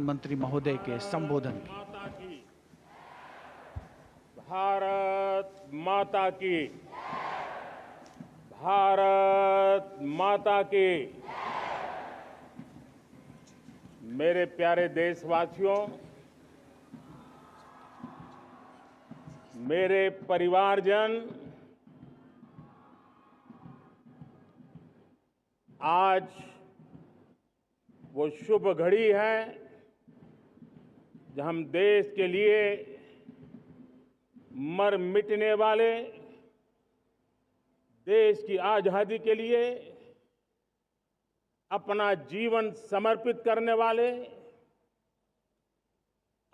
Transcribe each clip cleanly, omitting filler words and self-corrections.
प्रधानमंत्री महोदय के संबोधन की। माता की, भारत माता की, भारत माता की। मेरे प्यारे देशवासियों, मेरे परिवारजन, आज वो शुभ घड़ी है जब हम देश के लिए मर मिटने वाले, देश की आजादी के लिए अपना जीवन समर्पित करने वाले,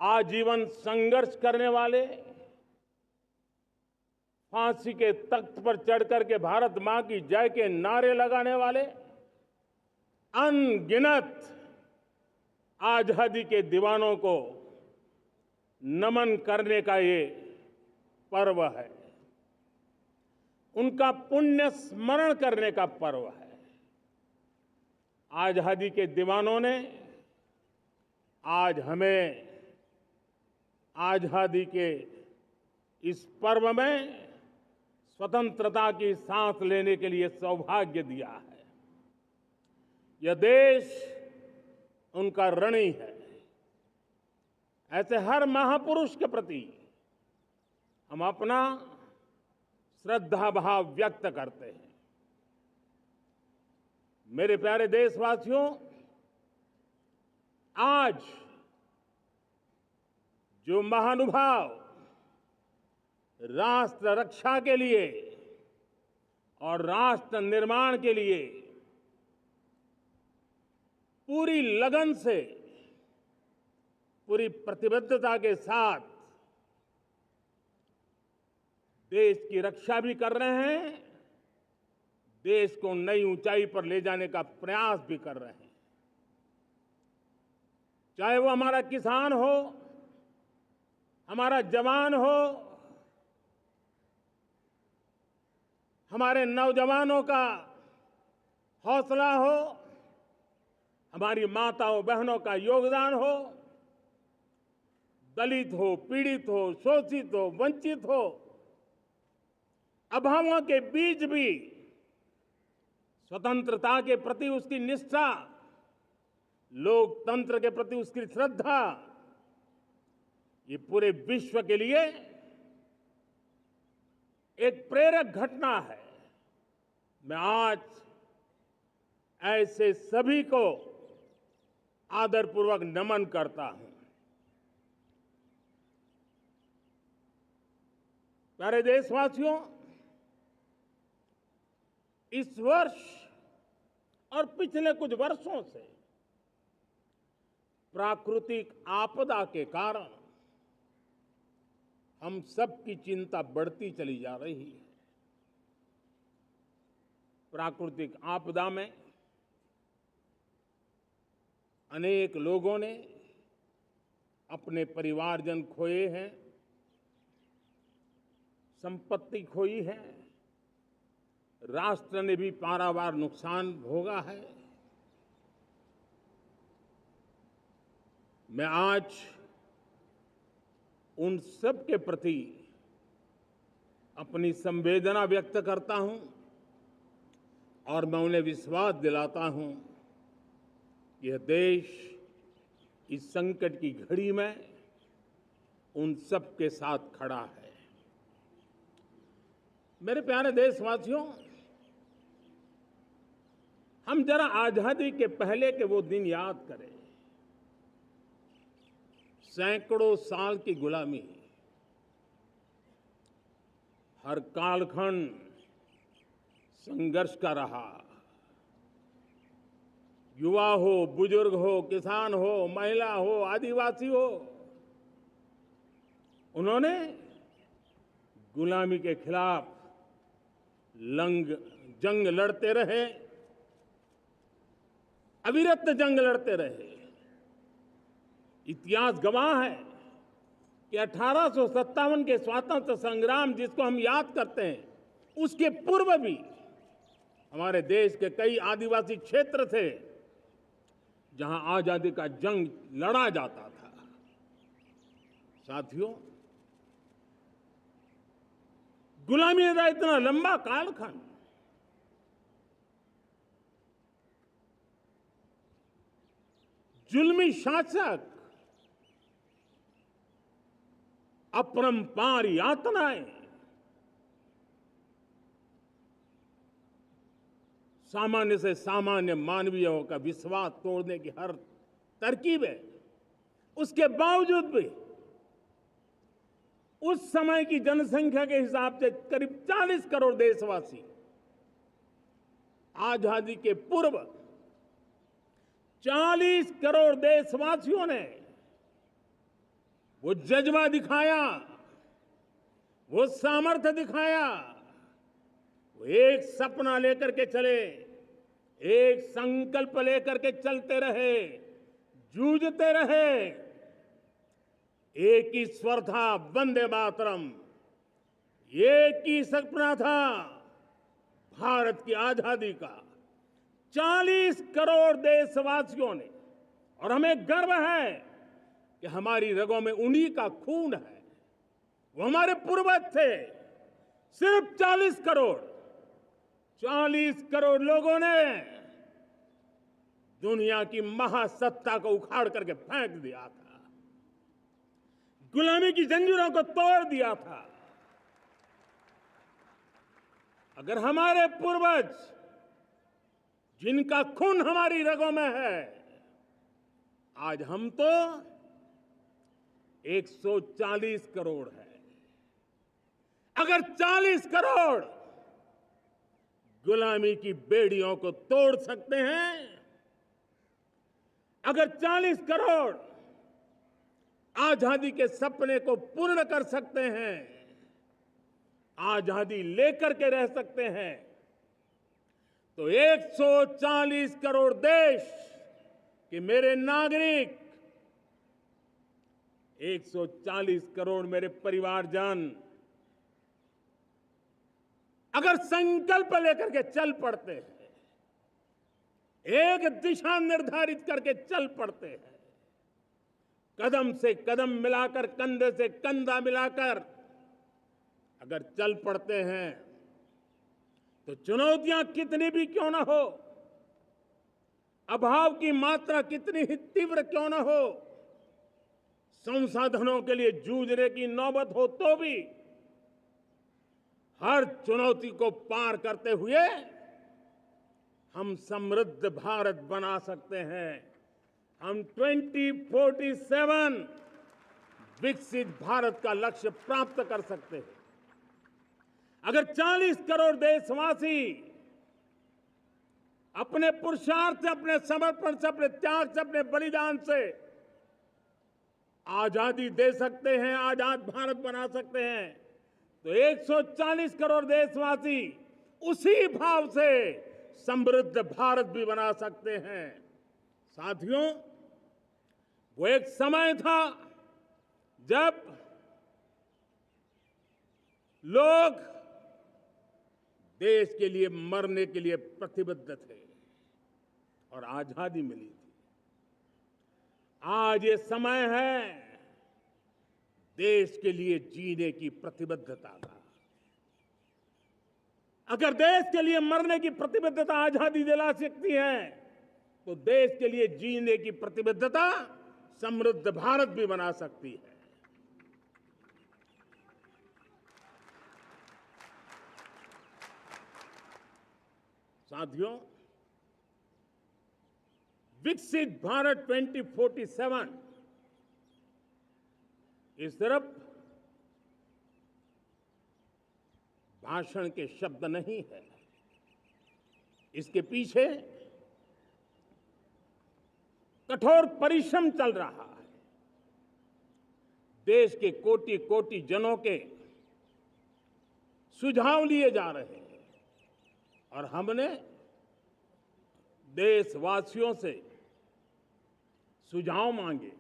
आजीवन संघर्ष करने वाले, फांसी के तख्त पर चढ़कर के भारत मां की जय के नारे लगाने वाले अनगिनत आजादी के दीवानों को नमन करने का ये पर्व है, उनका पुण्य स्मरण करने का पर्व है। आजादी के दीवानों ने आज हमें आजादी के इस पर्व में स्वतंत्रता की सांस लेने के लिए सौभाग्य दिया है। यह देश उनका ऋणी है। ऐसे हर महापुरुष के प्रति हम अपना श्रद्धा भाव व्यक्त करते हैं। मेरे प्यारे देशवासियों, आज जो महानुभाव राष्ट्र रक्षा के लिए और राष्ट्र निर्माण के लिए पूरी लगन से, पूरी प्रतिबद्धता के साथ देश की रक्षा भी कर रहे हैं, देश को नई ऊंचाई पर ले जाने का प्रयास भी कर रहे हैं। चाहे वो हमारा किसान हो, हमारा जवान हो, हमारे नौजवानों का हौसला हो, हमारी माताओं बहनों का योगदान हो, दलित हो, पीड़ित हो, शोषित हो, वंचित हो, अभावों के बीच भी स्वतंत्रता के प्रति उसकी निष्ठा, लोकतंत्र के प्रति उसकी श्रद्धा, ये पूरे विश्व के लिए एक प्रेरक घटना है। मैं आज ऐसे सभी को आदरपूर्वक नमन करता हूं। प्यारे देशवासियों, इस वर्ष और पिछले कुछ वर्षों से प्राकृतिक आपदा के कारण हम सबकी चिंता बढ़ती चली जा रही है। प्राकृतिक आपदा में अनेक लोगों ने अपने परिवारजन खोए हैं, संपत्ति खोई है, राष्ट्र ने भी पारावार नुकसान भोगा है। मैं आज उन सब के प्रति अपनी संवेदना व्यक्त करता हूं और मैं उन्हें विश्वास दिलाता हूं कि यह देश इस संकट की घड़ी में उन सब के साथ खड़ा है। मेरे प्यारे देशवासियों, हम जरा आजादी के पहले के वो दिन याद करें। सैकड़ों साल की गुलामी, हर कालखंड संघर्ष का रहा। युवा हो, बुजुर्ग हो, किसान हो, महिला हो, आदिवासी हो, उन्होंने गुलामी के खिलाफ जंग लड़ते रहे, अविरत जंग लड़ते रहे। इतिहास गवाह है कि 1857 के स्वतंत्रता संग्राम जिसको हम याद करते हैं, उसके पूर्व भी हमारे देश के कई आदिवासी क्षेत्र थे जहां आजादी का जंग लड़ा जाता था। साथियों, गुलामी का इतना लंबा कालखंड जुल्मी शासक, अपरंपार यातनाएं, सामान्य से सामान्य मानवीयों का विश्वास तोड़ने की हर तरकीब है। उसके बावजूद भी उस समय की जनसंख्या के हिसाब से करीब 40 करोड़ देशवासी आजादी के पूर्व 40 करोड़ देशवासियों ने वो जज्बा दिखाया, वो सामर्थ्य दिखाया, वो एक सपना लेकर के चले, एक संकल्प लेकर के चलते रहे, जूझते रहे। एक ही स्वर था, वंदे मातरम। एक ही सपना था, भारत की आजादी का। 40 करोड़ देशवासियों ने, और हमें गर्व है कि हमारी रगों में उन्हीं का खून है। वो हमारे पूर्वज थे। सिर्फ 40 करोड़ लोगों ने दुनिया की महासत्ता को उखाड़ करके फेंक दिया था, गुलामी की जंजीरों को तोड़ दिया था। अगर हमारे पूर्वज, जिनका खून हमारी रगों में है, आज हम तो 140 करोड़ है। अगर 40 करोड़ गुलामी की बेड़ियों को तोड़ सकते हैं, अगर 40 करोड़ आजादी के सपने को पूर्ण कर सकते हैं, आजादी लेकर के रह सकते हैं, तो 140 करोड़ देश के मेरे नागरिक, 140 करोड़ मेरे परिवारजन अगर संकल्प लेकर के चल पड़ते हैं, एक दिशा निर्धारित करके चल पड़ते हैं, कदम से कदम मिलाकर, कंधे से कंधा मिलाकर अगर चल पड़ते हैं, तो चुनौतियां कितनी भी क्यों ना हो, अभाव की मात्रा कितनी ही तीव्र क्यों ना हो, संसाधनों के लिए जूझने की नौबत हो तो भी हर चुनौती को पार करते हुए हम समृद्ध भारत बना सकते हैं। हम 2047 विकसित भारत का लक्ष्य प्राप्त कर सकते हैं। अगर 40 करोड़ देशवासी अपने पुरुषार्थ से, अपने समर्पण से, अपने त्याग से, अपने बलिदान से आजादी दे सकते हैं, आजाद भारत बना सकते हैं, तो 140 करोड़ देशवासी उसी भाव से समृद्ध भारत भी बना सकते हैं। साथियों, वो एक समय था जब लोग देश के लिए मरने के लिए प्रतिबद्ध थे और आजादी मिली थी। आज ये समय है देश के लिए जीने की प्रतिबद्धता का। अगर देश के लिए मरने की प्रतिबद्धता आजादी दिला सकती है, तो देश के लिए जीने की प्रतिबद्धता समृद्ध भारत भी बना सकती है। साथियों, विकसित भारत 2047 इस तरफ भाषण के शब्द नहीं है, इसके पीछे कठोर परिश्रम चल रहा है। देश के कोटि कोटि जनों के सुझाव लिए जा रहे हैं और हमने देशवासियों से सुझाव मांगे।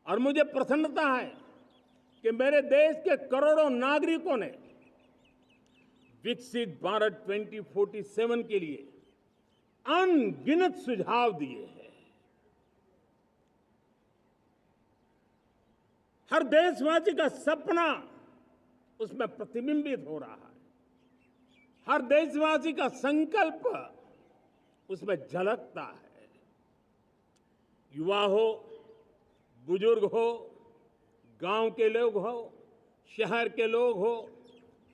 और मुझे प्रसन्नता है कि मेरे देश के करोड़ों नागरिकों ने विकसित भारत 2047 के लिए अनगिनत सुझाव दिए हैं। हर देशवासी का सपना उसमें प्रतिबिंबित हो रहा है। हर देशवासी का संकल्प उसमें झलकता है। युवा हो, बुजुर्ग हो, गांव के लोग हो, शहर के लोग हो,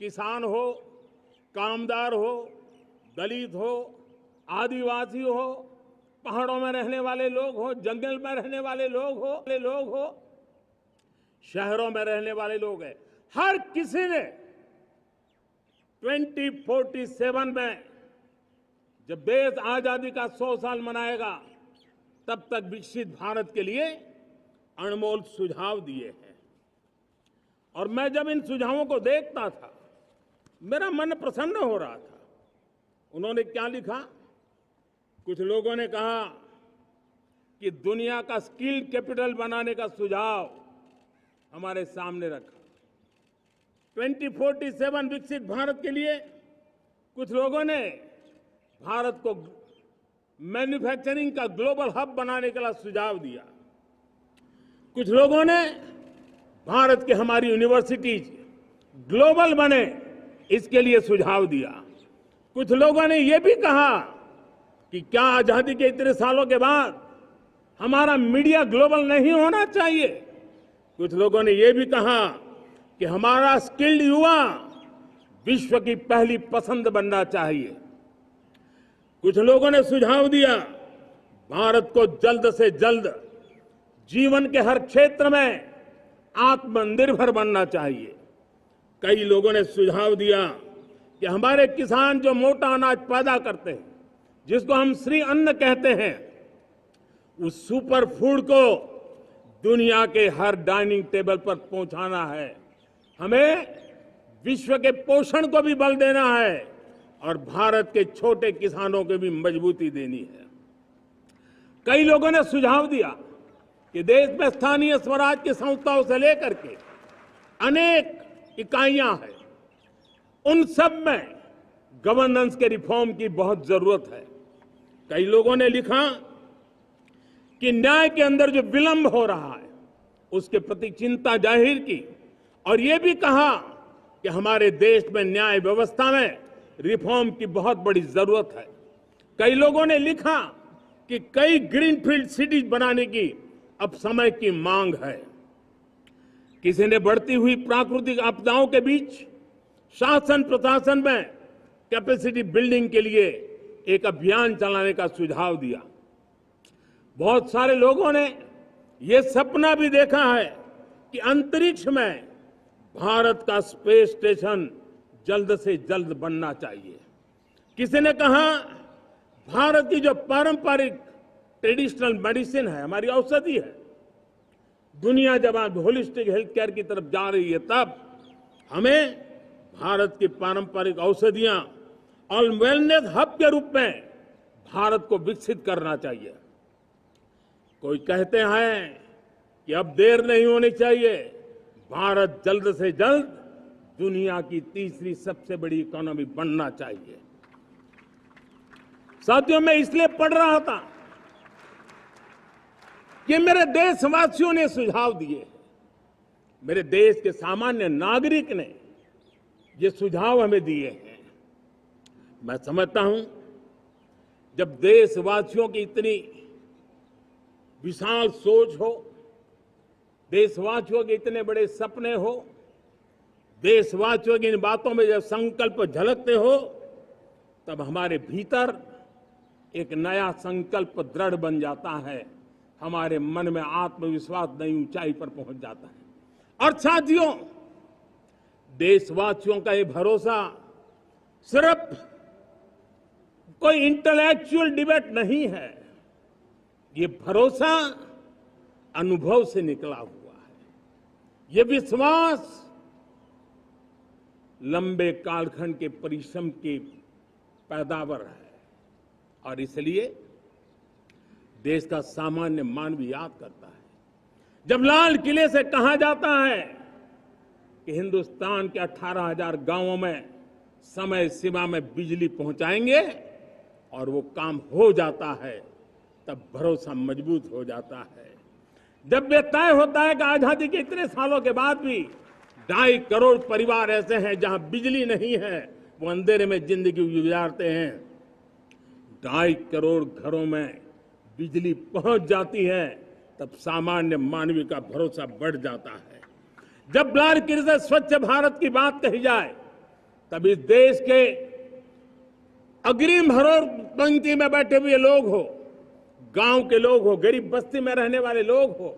किसान हो, कामदार हो, दलित हो, आदिवासी हो, पहाड़ों में रहने वाले लोग हो, जंगल में रहने वाले लोग हो, शहरों में रहने वाले लोग हैं। हर किसी ने 2047 में जब देश आजादी का 100 साल मनाएगा तब तक विकसित भारत के लिए अनमोल सुझाव दिए हैं। और मैं जब इन सुझावों को देखता था मेरा मन प्रसन्न हो रहा था। उन्होंने क्या लिखा? कुछ लोगों ने कहा कि दुनिया का स्किल कैपिटल बनाने का सुझाव हमारे सामने रखा। 2047 विकसित भारत के लिए कुछ लोगों ने भारत को मैन्युफैक्चरिंग का ग्लोबल हब बनाने का सुझाव दिया। कुछ लोगों ने भारत की हमारी यूनिवर्सिटीज ग्लोबल बने इसके लिए सुझाव दिया। कुछ लोगों ने यह भी कहा कि क्या आजादी के इतने सालों के बाद हमारा मीडिया ग्लोबल नहीं होना चाहिए। कुछ लोगों ने यह भी कहा कि हमारा स्किल्ड युवा विश्व की पहली पसंद बनना चाहिए। कुछ लोगों ने सुझाव दिया भारत को जल्द से जल्द जीवन के हर क्षेत्र में आत्मनिर्भर बनना चाहिए। कई लोगों ने सुझाव दिया कि हमारे किसान जो मोटा अनाज पैदा करते हैं, जिसको हम श्री अन्न कहते हैं, उस सुपर फूड को दुनिया के हर डाइनिंग टेबल पर पहुंचाना है। हमें विश्व के पोषण को भी बल देना है और भारत के छोटे किसानों को भी मजबूती देनी है। कई लोगों ने सुझाव दिया कि देश में स्थानीय स्वराज की संस्थाओं से लेकर के अनेक इकाइयां हैं, उन सब में गवर्नेंस के रिफॉर्म की बहुत जरूरत है। कई लोगों ने लिखा कि न्याय के अंदर जो विलंब हो रहा है उसके प्रति चिंता जाहिर की और ये भी कहा कि हमारे देश में न्याय व्यवस्था में रिफॉर्म की बहुत बड़ी जरूरत है। कई लोगों ने लिखा कि कई ग्रीनफील्ड सिटीज बनाने की अब समय की मांग है। किसी ने बढ़ती हुई प्राकृतिक आपदाओं के बीच शासन प्रशासन में कैपेसिटी बिल्डिंग के लिए एक अभियान चलाने का सुझाव दिया। बहुत सारे लोगों ने यह सपना भी देखा है कि अंतरिक्ष में भारत का स्पेस स्टेशन जल्द से जल्द बनना चाहिए। किसी ने कहा भारत की जो पारंपरिक ट्रेडिशनल मेडिसिन है, हमारी औषधि है, दुनिया जब आज होलिस्टिक हेल्थ केयर की तरफ जा रही है तब हमें भारत की पारंपरिक औषधियां और वेलनेस हब के रूप में भारत को विकसित करना चाहिए। कोई कहते हैं कि अब देर नहीं होनी चाहिए, भारत जल्द से जल्द दुनिया की तीसरी सबसे बड़ी इकोनॉमी बनना चाहिए। साथियों, मैं इसलिए पढ़ रहा था कि मेरे देशवासियों ने सुझाव दिए, मेरे देश के सामान्य नागरिक ने ये सुझाव हमें दिए हैं। मैं समझता हूं जब देशवासियों की इतनी विशाल सोच हो, देशवासियों के इतने बड़े सपने हो, देशवासियों की इन बातों में जब संकल्प झलकते हो, तब हमारे भीतर एक नया संकल्प दृढ़ बन जाता है। हमारे मन में आत्मविश्वास नई ऊंचाई पर पहुंच जाता है। और साथियों, देशवासियों का ये भरोसा सिर्फ कोई इंटेलेक्चुअल डिबेट नहीं है, ये भरोसा अनुभव से निकला हुआ है। ये विश्वास लंबे कालखंड के परिश्रम की पैदावार है। और इसलिए देश का सामान्य मानव याद करता है जब लाल किले से कहा जाता है कि हिंदुस्तान के 18,000 गांवों में समय सीमा में बिजली पहुंचाएंगे और वो काम हो जाता है, तब भरोसा मजबूत हो जाता है। जब ये तय होता है कि आजादी के इतने सालों के बाद भी 2.5 करोड़ परिवार ऐसे हैं जहां बिजली नहीं है, वो अंधेरे में जिंदगी गुजारते हैं। 2.5 करोड़ घरों में बिजली पहुंच जाती है, तब सामान्य मानवीय का भरोसा बढ़ जाता है। जब ब्लड क्रिकेट स्वच्छ भारत की बात कही जाए, तब इस देश के अग्रिम हरोर पंक्ति में बैठे हुए लोग हो, गांव के लोग हो, गरीब बस्ती में रहने वाले लोग हो,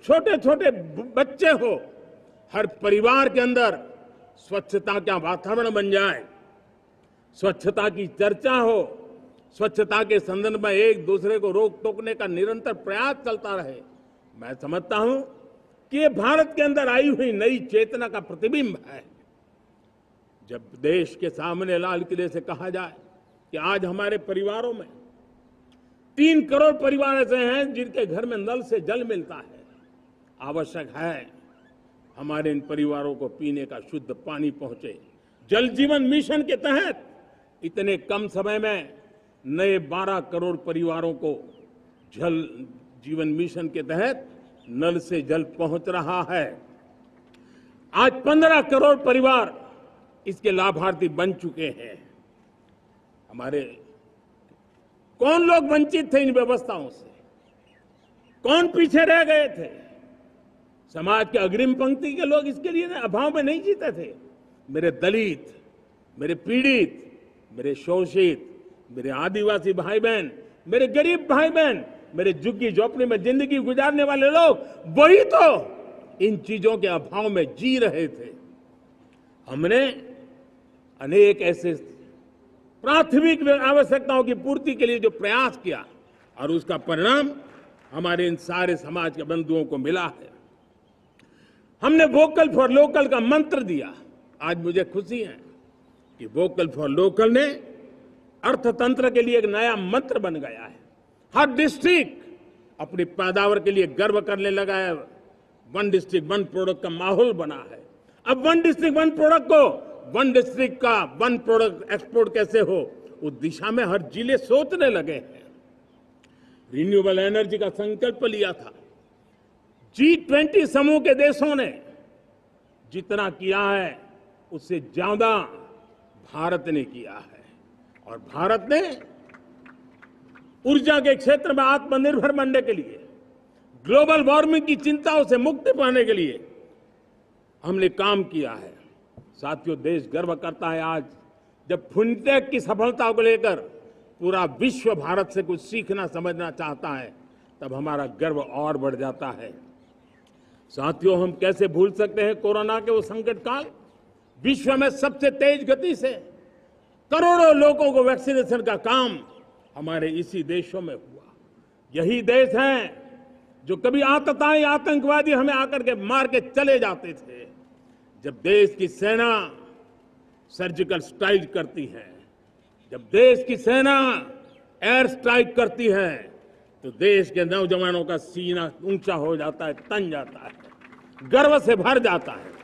छोटे छोटे बच्चे हो, हर परिवार के अंदर स्वच्छता का वातावरण बन जाए, स्वच्छता की चर्चा हो, स्वच्छता के संदर्भ में एक दूसरे को रोक टोकने का निरंतर प्रयास चलता रहे। मैं समझता हूं कि ये भारत के अंदर आई हुई नई चेतना का प्रतिबिंब है। जब देश के सामने लाल किले से कहा जाए कि आज हमारे परिवारों में 3 करोड़ परिवार ऐसे हैं जिनके घर में नल से जल मिलता है, आवश्यक है हमारे इन परिवारों को पीने का शुद्ध पानी पहुंचे। जल जीवन मिशन के तहत इतने कम समय में नए 12 करोड़ परिवारों को जल जीवन मिशन के तहत नल से जल पहुंच रहा है। आज 15 करोड़ परिवार इसके लाभार्थी बन चुके हैं। हमारे कौन लोग वंचित थे इन व्यवस्थाओं से, कौन पीछे रह गए थे? समाज के अग्रिम पंक्ति के लोग इसके लिए अभाव में नहीं जीते थे। मेरे दलित, मेरे पीड़ित, मेरे शोषित, मेरे आदिवासी भाई बहन, मेरे गरीब भाई बहन, मेरे झुग्गी झोपड़ी में जिंदगी गुजारने वाले लोग, वही तो इन चीजों के अभाव में जी रहे थे। हमने अनेक ऐसे प्राथमिक आवश्यकताओं की पूर्ति के लिए जो प्रयास किया और उसका परिणाम हमारे इन सारे समाज के बंधुओं को मिला है। हमने वोकल फॉर लोकल का मंत्र दिया। आज मुझे खुशी है कि वोकल फॉर लोकल ने अर्थतंत्र के लिए एक नया मंत्र बन गया है। हर डिस्ट्रिक्ट अपनी पैदावार के लिए गर्व करने लगा है। 1 डिस्ट्रिक्ट 1 प्रोडक्ट का माहौल बना है। अब 1 डिस्ट्रिक्ट 1 प्रोडक्ट को 1 डिस्ट्रिक्ट का 1 प्रोडक्ट एक्सपोर्ट कैसे हो, उस दिशा में हर जिले सोचने लगे हैं। रिन्यूएबल एनर्जी का संकल्प लिया था। G20 समूह के देशों ने जितना किया है उससे ज्यादा भारत ने किया है, और भारत ने ऊर्जा के क्षेत्र में आत्मनिर्भर बनने के लिए, ग्लोबल वार्मिंग की चिंताओं से मुक्ति पाने के लिए हमने काम किया है। साथियों, देश गर्व करता है आज जब फिनटेक की सफलता को लेकर पूरा विश्व भारत से कुछ सीखना समझना चाहता है, तब हमारा गर्व और बढ़ जाता है। साथियों, हम कैसे भूल सकते हैं कोरोना के वो संकट काल। विश्व में सबसे तेज गति से करोड़ों लोगों को वैक्सीनेशन का काम हमारे इसी देशों में हुआ। यही देश हैं जो कभी आतताई आतंकवादी हमें आकर के मार के चले जाते थे। जब देश की सेना सर्जिकल स्ट्राइक करती है, जब देश की सेना एयर स्ट्राइक करती है, तो देश के नौजवानों का सीना ऊंचा हो जाता है, तन जाता है, गर्व से भर जाता है।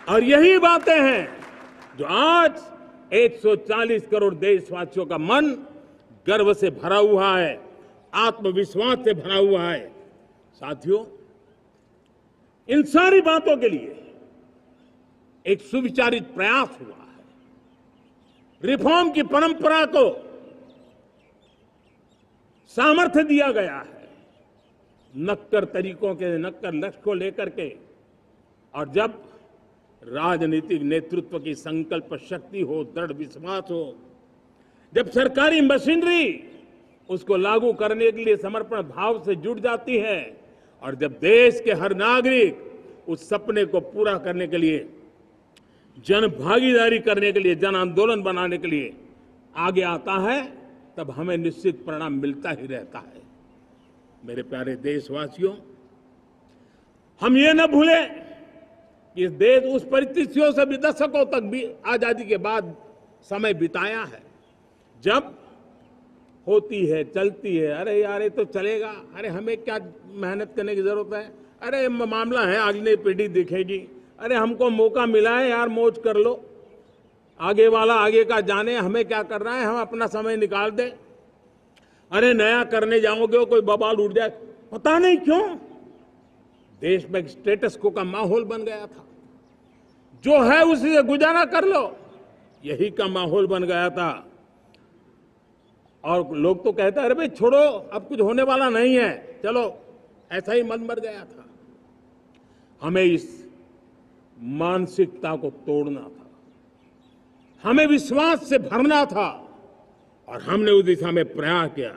और यही बातें हैं जो आज 140 करोड़ देशवासियों का मन गर्व से भरा हुआ है, आत्मविश्वास से भरा हुआ है। साथियों, इन सारी बातों के लिए एक सुविचारित प्रयास हुआ है। रिफॉर्म की परंपरा को सामर्थ्य दिया गया है। नक्कर तरीकों के, नक्कर लक्ष्य को लेकर के, और जब राजनीतिक नेतृत्व की संकल्प शक्ति हो, दृढ़ विश्वास हो, जब सरकारी मशीनरी उसको लागू करने के लिए समर्पण भाव से जुट जाती है, और जब देश के हर नागरिक उस सपने को पूरा करने के लिए, जन भागीदारी करने के लिए, जन आंदोलन बनाने के लिए आगे आता है, तब हमें निश्चित परिणाम मिलता ही रहता है। मेरे प्यारे देशवासियों, हम ये न भूलें कि इस देश उस परिस्थितियों से भी दशकों तक भी आजादी के बाद समय बिताया है, जब होती है, चलती है, अरे यार ये तो चलेगा, अरे हमें क्या मेहनत करने की जरूरत है, अरे मामला है अगली पीढ़ी देखेगी, अरे हमको मौका मिला है यार, मौज कर लो, आगे वाला आगे का जाने, हमें क्या करना है, हम अपना समय निकाल दें, अरे नया करने जाओगे कोई बवाल उठ जाए, पता नहीं क्यों देश में एक स्टेटस को का माहौल बन गया था। जो है उसी से गुजारा कर लो, यही का माहौल बन गया था। और लोग तो कहते हैं अरे भाई छोड़ो, अब कुछ होने वाला नहीं है, चलो, ऐसा ही मन मर गया था। हमें इस मानसिकता को तोड़ना था, हमें विश्वास से भरना था, और हमने उस दिशा में प्रयास किया।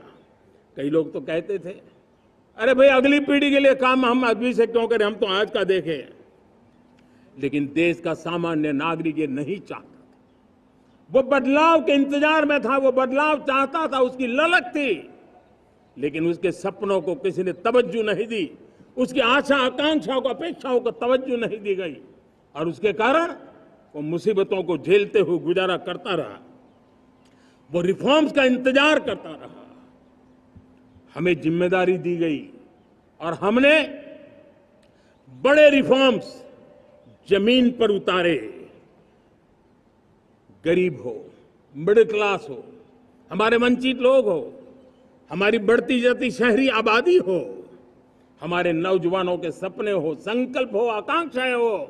कई लोग तो कहते थे अरे भाई अगली पीढ़ी के लिए काम हम अभी से क्यों करें, हम तो आज का देखें। लेकिन देश का सामान्य नागरिक ये नहीं चाहता, वो बदलाव के इंतजार में था, वो बदलाव चाहता था, उसकी ललक थी, लेकिन उसके सपनों को किसी ने तवज्जो नहीं दी, उसकी आशा आकांक्षाओं को अपेक्षाओं को तवज्जो नहीं दी गई, और उसके कारण वो मुसीबतों को झेलते हुए गुजारा करता रहा, वो रिफॉर्म्स का इंतजार करता रहा। हमें जिम्मेदारी दी गई और हमने बड़े रिफॉर्म्स जमीन पर उतारे। गरीब हो, मिडिल क्लास हो, हमारे वंचित लोग हो, हमारी बढ़ती जाती शहरी आबादी हो, हमारे नौजवानों के सपने हो, संकल्प हो, आकांक्षाएं हो,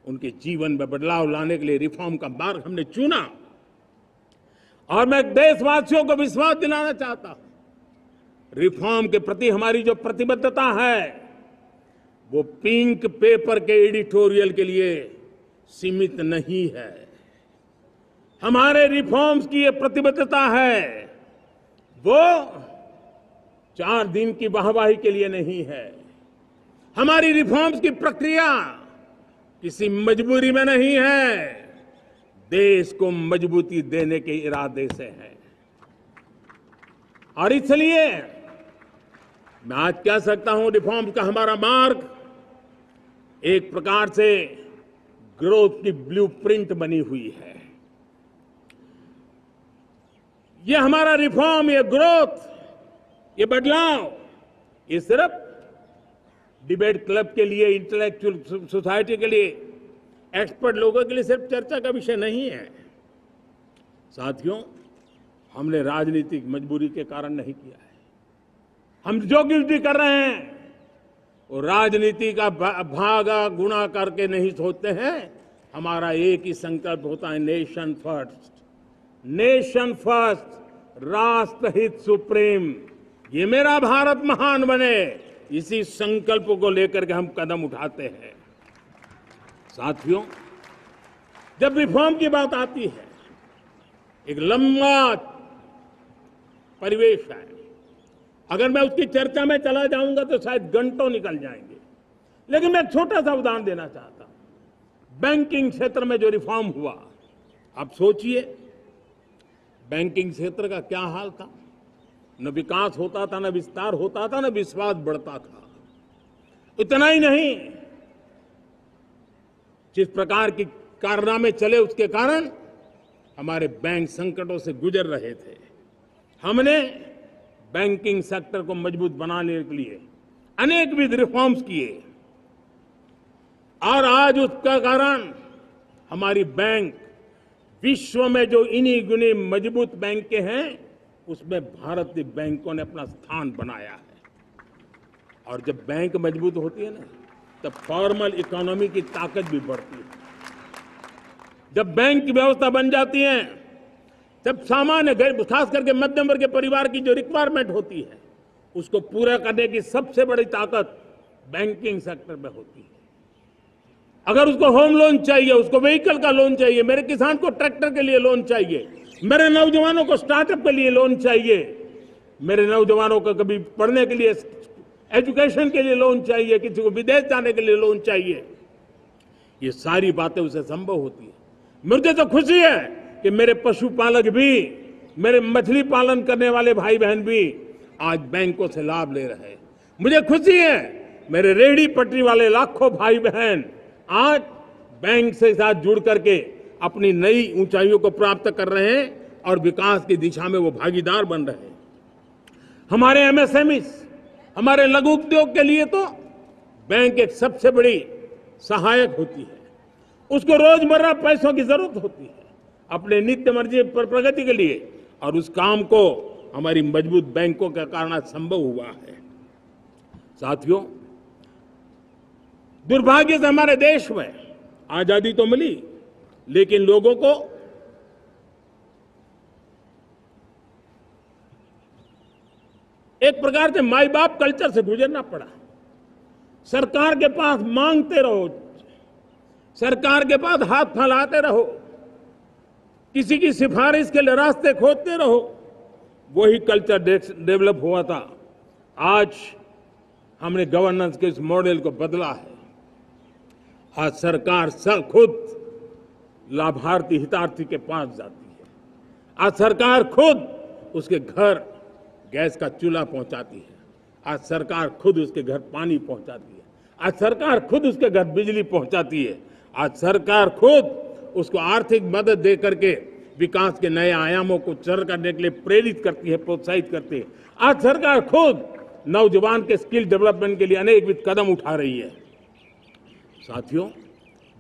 उनके जीवन में बदलाव लाने के लिए रिफॉर्म का मार्ग हमने चुना। और मैं देशवासियों को विश्वास दिलाना चाहता हूं, रिफॉर्म के प्रति हमारी जो प्रतिबद्धता है वो पिंक पेपर के एडिटोरियल के लिए सीमित नहीं है। हमारे रिफॉर्म्स की ये प्रतिबद्धता है, वो 4 दिन की वाहवाही के लिए नहीं है। हमारी रिफॉर्म्स की प्रक्रिया किसी मजबूरी में नहीं है, देश को मजबूती देने के इरादे से है। और इसलिए मैं आज कह सकता हूं, रिफॉर्म का हमारा मार्ग एक प्रकार से ग्रोथ की ब्लूप्रिंट बनी हुई है। ये हमारा रिफॉर्म, ये ग्रोथ, ये बदलाव, ये सिर्फ डिबेट क्लब के लिए, इंटेलेक्चुअल सोसाइटी के लिए, एक्सपर्ट लोगों के लिए सिर्फ चर्चा का विषय नहीं है। साथियों, हमने राजनीतिक मजबूरी के कारण नहीं किया है। हम जो कुछ भी कर रहे हैं वो राजनीति का भागा गुणा करके नहीं सोचते हैं। हमारा एक ही संकल्प होता है, नेशन फर्स्ट, नेशन फर्स्ट, राष्ट्रहित सुप्रीम, ये मेरा भारत महान बने, इसी संकल्प को लेकर के हम कदम उठाते हैं। साथियों, जब रिफॉर्म की बात आती है, एक लंबा परिवेश है। अगर मैं उसकी चर्चा में चला जाऊंगा तो शायद घंटों निकल जाएंगे, लेकिन मैं एक छोटा सा उदाहरण देना चाहता हूं। बैंकिंग क्षेत्र में जो रिफॉर्म हुआ, आप सोचिए बैंकिंग क्षेत्र का क्या हाल था। न विकास होता था, न विस्तार होता था, न विश्वास बढ़ता था। इतना ही नहीं, जिस प्रकार की कारनामे चले उसके कारण हमारे बैंक संकटों से गुजर रहे थे। हमने बैंकिंग सेक्टर को मजबूत बनाने के लिए अनेकविध रिफॉर्म्स किए, और आज उसका कारण हमारी बैंक विश्व में जो इन्हीं गुनी मजबूत बैंक हैं, उसमें भारतीय बैंकों ने अपना स्थान बनाया है। और जब बैंक मजबूत होती है ना, तब फॉर्मल इकोनॉमी की ताकत भी बढ़ती है। जब बैंक की व्यवस्था बन जाती है, तब सामान्य खास करके मध्यम वर्ग के परिवार की जो रिक्वायरमेंट होती है, उसको पूरा करने की सबसे बड़ी ताकत बैंकिंग सेक्टर में होती है। अगर उसको होम लोन चाहिए, उसको व्हीकल का लोन चाहिए, मेरे किसान को ट्रैक्टर के लिए लोन चाहिए, मेरे नौजवानों को स्टार्टअप के लिए लोन चाहिए, मेरे नौजवानों को कभी पढ़ने के लिए, एजुकेशन के लिए लोन चाहिए, किसी को विदेश जाने के लिए लोन चाहिए, ये सारी बातें उसे संभव होती है। मुझे तो खुशी है कि मेरे पशुपालक भी, मेरे मछली पालन करने वाले भाई बहन भी आज बैंकों से लाभ ले रहे हैं। मुझे खुशी है मेरे रेहड़ी पटरी वाले लाखों भाई बहन आज बैंक से साथ जुड़ करके अपनी नई ऊंचाइयों को प्राप्त कर रहे हैं और विकास की दिशा में वो भागीदार बन रहे हैं। हमारे एमएसएमई, हमारे लघु उद्योग के लिए तो बैंक एक सबसे बड़ी सहायक होती है। उसको रोजमर्रा पैसों की जरूरत होती है अपने नित्य मर्जी पर प्रगति के लिए, और उस काम को हमारी मजबूत बैंकों के कारण संभव हुआ है। साथियों, दुर्भाग्य से हमारे देश में आजादी तो मिली, लेकिन लोगों को एक प्रकार से माई बाप कल्चर से गुजरना पड़ा। सरकार के पास मांगते रहो, सरकार के पास हाथ फैलाते रहो, किसी की सिफारिश के लिए रास्ते खोजते रहो, वही कल्चर डेवलप हुआ था। आज हमने गवर्नेंस के इस मॉडल को बदला है। आज सरकार खुद लाभार्थी हितार्थी के पास जाती है। आज सरकार खुद उसके घर गैस का चूल्हा पहुंचाती है। आज सरकार खुद उसके घर पानी पहुंचाती है। आज सरकार खुद उसके घर बिजली पहुंचाती है। आज सरकार खुद उसको आर्थिक मदद दे करके विकास के नए आयामों को सर करने के लिए प्रेरित करती है, प्रोत्साहित करती है। आज सरकार खुद नौजवान के स्किल डेवलपमेंट के लिए अनेकविध कदम उठा रही है। साथियों,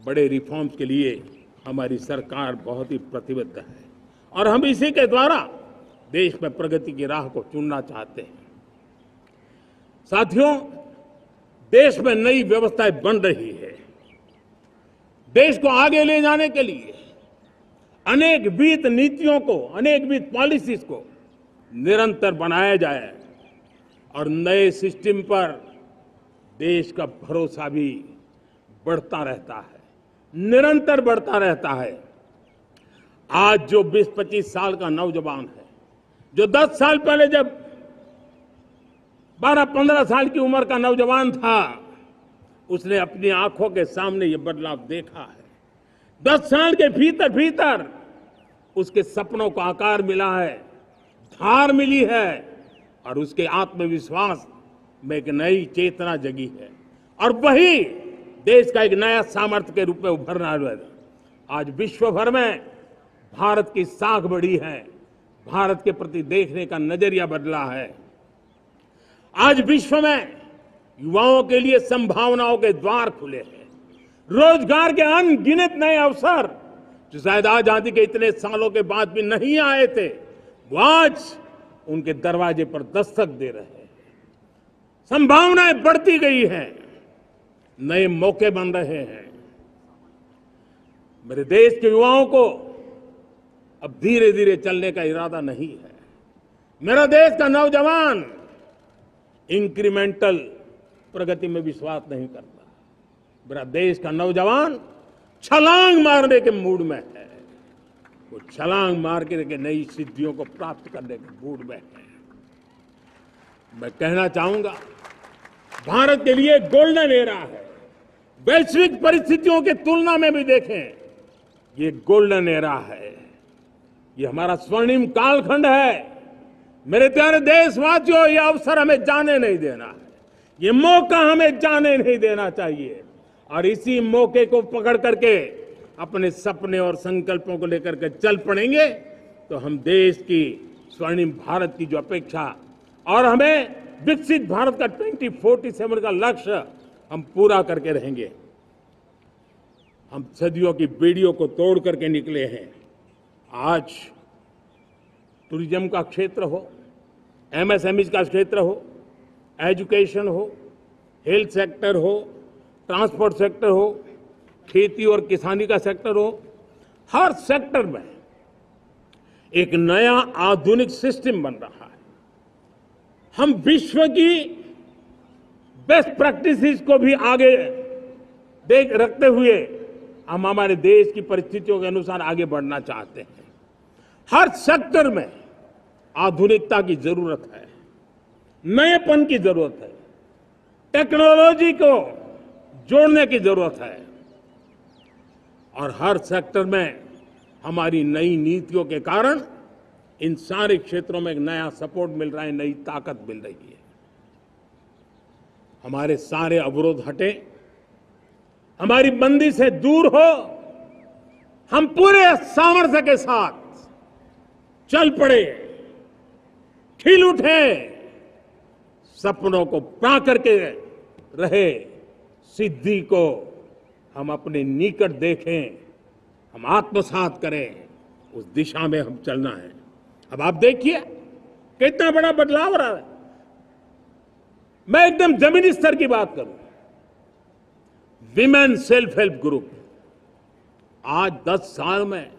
बड़े रिफॉर्म्स के लिए हमारी सरकार बहुत ही प्रतिबद्ध है और हम इसी के द्वारा देश में प्रगति की राह को चुनना चाहते हैं। साथियों, देश में नई व्यवस्थाएं बन रही है। देश को आगे ले जाने के लिए अनेकविध नीतियों को, अनेकविध पॉलिसीज को निरंतर बनाया जाए और नए सिस्टम पर देश का भरोसा भी बढ़ता रहता है, निरंतर बढ़ता रहता है। आज जो 20-25 साल का नौजवान है, जो 10 साल पहले जब 12-15 साल की उम्र का नौजवान था, उसने अपनी आंखों के सामने ये बदलाव देखा है। 10 साल के भीतर उसके सपनों को आकार मिला है, धार मिली है और उसके आत्मविश्वास में एक नई चेतना जगी है और वही देश का एक नया सामर्थ्य के रूप में उभरना है। आज विश्व भर में भारत की साख बढ़ी है, भारत के प्रति देखने का नजरिया बदला है। आज विश्व में युवाओं के लिए संभावनाओं के द्वार खुले हैं। रोजगार के अनगिनत नए अवसर जो शायद आजादी के इतने सालों के बाद भी नहीं आए थे, वो आज उनके दरवाजे पर दस्तक दे रहे हैं। संभावनाएं बढ़ती गई हैं, नए मौके बन रहे हैं। मेरे देश के युवाओं को अब धीरे धीरे चलने का इरादा नहीं है। मेरा देश का नौजवान इंक्रीमेंटल प्रगति में विश्वास नहीं करता। मेरा देश का नौजवान छलांग मारने के मूड में है। वो छलांग मार के नई सिद्धियों को प्राप्त करने के मूड में है। मैं कहना चाहूंगा, भारत के लिए गोल्डन एरा है। वैश्विक परिस्थितियों की तुलना में भी देखें, ये गोल्डन एरा है। ये हमारा स्वर्णिम कालखंड है। मेरे प्यारे देशवासियों, ये अवसर हमें जाने नहीं देना है। ये मौका हमें जाने नहीं देना चाहिए और इसी मौके को पकड़ करके अपने सपने और संकल्पों को लेकर के चल पड़ेंगे तो हम देश की स्वर्णिम भारत की जो अपेक्षा और हमें विकसित भारत का 2047 का लक्ष्य हम पूरा करके रहेंगे। हम सदियों की बेड़ियों को तोड़ करके निकले हैं। आज टूरिज्म का क्षेत्र हो, एमएसएमई का क्षेत्र हो, एजुकेशन हो, हेल्थ सेक्टर हो, ट्रांसपोर्ट सेक्टर हो, खेती और किसानी का सेक्टर हो, हर सेक्टर में एक नया आधुनिक सिस्टम बन रहा है। हम विश्व की बेस्ट प्रैक्टिसेस को भी आगे देख रखते हुए हम हमारे देश की परिस्थितियों के अनुसार आगे बढ़ना चाहते हैं। हर सेक्टर में आधुनिकता की जरूरत है, नएपन की जरूरत है, टेक्नोलॉजी को जोड़ने की जरूरत है और हर सेक्टर में हमारी नई नीतियों के कारण इन सारे क्षेत्रों में एक नया सपोर्ट मिल रहा है, नई ताकत मिल रही है। हमारे सारे अवरोध हटे, हमारी बंदी से दूर हो, हम पूरे सामर्थ्य के साथ चल पड़े, खिल उठे, सपनों को पा करके रहे, सिद्धि को हम अपने निकट देखें, हम आत्मसात करें, उस दिशा में हम चलना है। अब आप देखिए कितना बड़ा बदलाव रहा है। मैं एकदम जमीनी स्तर की बात करूं, विमेन सेल्फ हेल्प ग्रुप, आज 10 साल में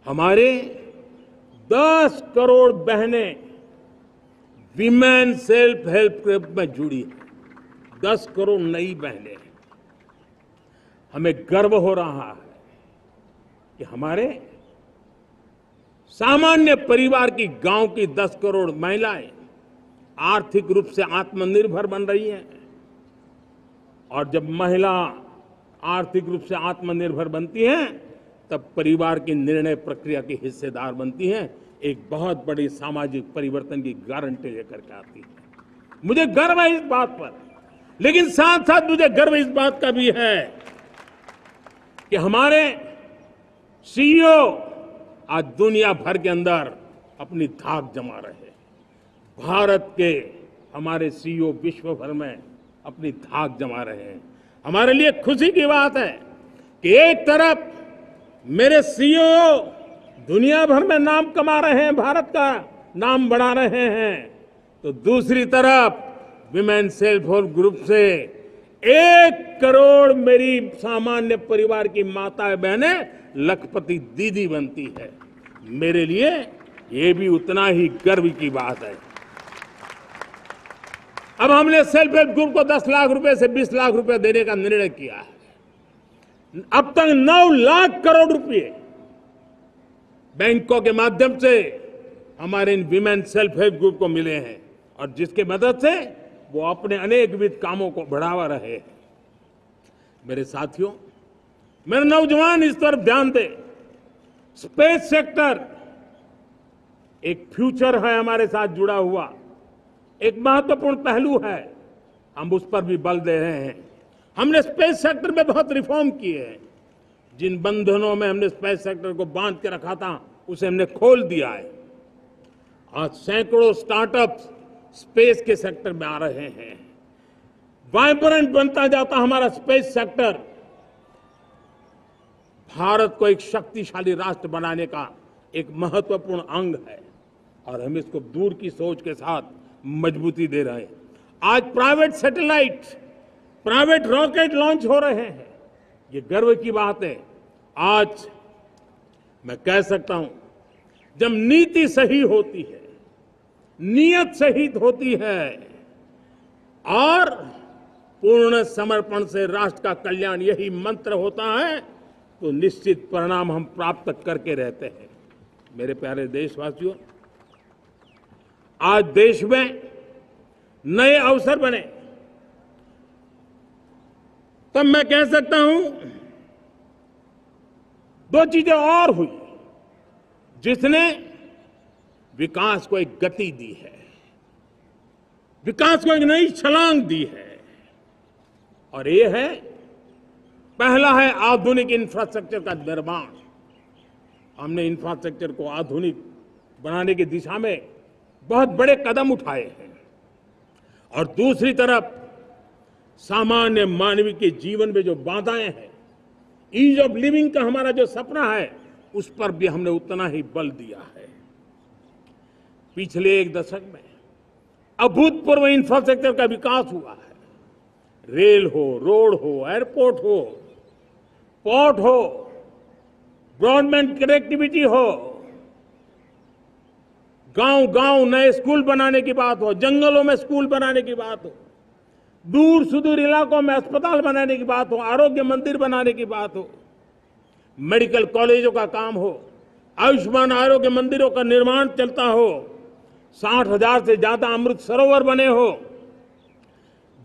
हमारे 10 करोड़ बहनें विमेन सेल्फ हेल्प ग्रुप में जुड़ी हैं। 10 करोड़ नई बहनें। हमें गर्व हो रहा है कि हमारे सामान्य परिवार की, गांव की 10 करोड़ महिलाएं आर्थिक रूप से आत्मनिर्भर बन रही हैं। और जब महिला आर्थिक रूप से आत्मनिर्भर बनती हैं, तब परिवार की निर्णय प्रक्रिया की हिस्सेदार बनती हैं, एक बहुत बड़ी सामाजिक परिवर्तन की गारंटी लेकर के आती है। मुझे गर्व है इस बात पर, लेकिन साथ साथ मुझे गर्व इस बात का भी है कि हमारे सीईओ आज दुनिया भर के अंदर अपनी धाक जमा रहे हैं। भारत के हमारे सीईओ विश्व भर में अपनी धाक जमा रहे हैं। हमारे लिए खुशी की बात है कि एक तरफ मेरे सीईओ दुनिया भर में नाम कमा रहे हैं, भारत का नाम बढ़ा रहे हैं, तो दूसरी तरफ विमेन सेल्फ हेल्प ग्रुप से 1 करोड़ मेरी सामान्य परिवार की माताएं बहनें लखपति दीदी बनती है। मेरे लिए ये भी उतना ही गर्व की बात है। अब हमने सेल्फ हेल्प ग्रुप को 10 लाख रुपए से 20 लाख रुपए देने का निर्णय किया है। अब तक 9 लाख करोड़ रुपए बैंकों के माध्यम से हमारे इन विमेन सेल्फ हेल्प ग्रुप को मिले हैं, और जिसके मदद से वो अपने अनेकविध कामों को बढ़ावा रहे हैं। मेरे साथियों, मेरे नौजवान इस तरफ ध्यान दें। स्पेस सेक्टर एक फ्यूचर है हमारे साथ जुड़ा हुआ, एक महत्वपूर्ण पहलू है। हम उस पर भी बल दे रहे हैं। हमने स्पेस सेक्टर में बहुत रिफॉर्म किए हैं। जिन बंधनों में हमने स्पेस सेक्टर को बांध के रखा था, उसे हमने खोल दिया है। आज सैकड़ों स्टार्टअप्स स्पेस के सेक्टर में आ रहे हैं। वाइब्रेंट बनता जाता हमारा स्पेस सेक्टर भारत को एक शक्तिशाली राष्ट्र बनाने का एक महत्वपूर्ण अंग है, और हम इसको दूर की सोच के साथ मजबूती दे रहे हैं। आज private satellite, private rocket launch हो रहे हैं। ये गर्व की बात है। आज मैं कह सकता हूं, जब नीति सही होती है, नियत सही होती है और पूर्ण समर्पण से राष्ट्र का कल्याण यही मंत्र होता है, तो निश्चित परिणाम हम प्राप्त करके रहते हैं। मेरे प्यारे देशवासियों, आज देश में नए अवसर बने, तब मैं कह सकता हूं 2 चीजें और हुई जिसने विकास को एक गति दी है, विकास को एक नई छलांग दी है। और ये है, पहला है आधुनिक इंफ्रास्ट्रक्चर का निर्माण। हमने इंफ्रास्ट्रक्चर को आधुनिक बनाने की दिशा में बहुत बड़े कदम उठाए हैं। और दूसरी तरफ सामान्य मानवीय के जीवन में जो बाधाएं हैं, ईज ऑफ लिविंग का हमारा जो सपना है, उस पर भी हमने उतना ही बल दिया है। पिछले 1 दशक में अभूतपूर्व इंफ्रास्ट्रक्चर का विकास हुआ है। रेल हो, रोड हो, एयरपोर्ट हो, पोर्ट हो, ब्रॉडबैंड कनेक्टिविटी हो, गांव-गांव नए स्कूल बनाने की बात हो, जंगलों में स्कूल बनाने की बात हो, दूर सुदूर इलाकों में अस्पताल बनाने की बात हो, आरोग्य मंदिर बनाने की बात हो, मेडिकल कॉलेजों का काम हो, आयुष्मान आरोग्य मंदिरों का निर्माण चलता हो, 60,000 से ज्यादा अमृत सरोवर बने हो,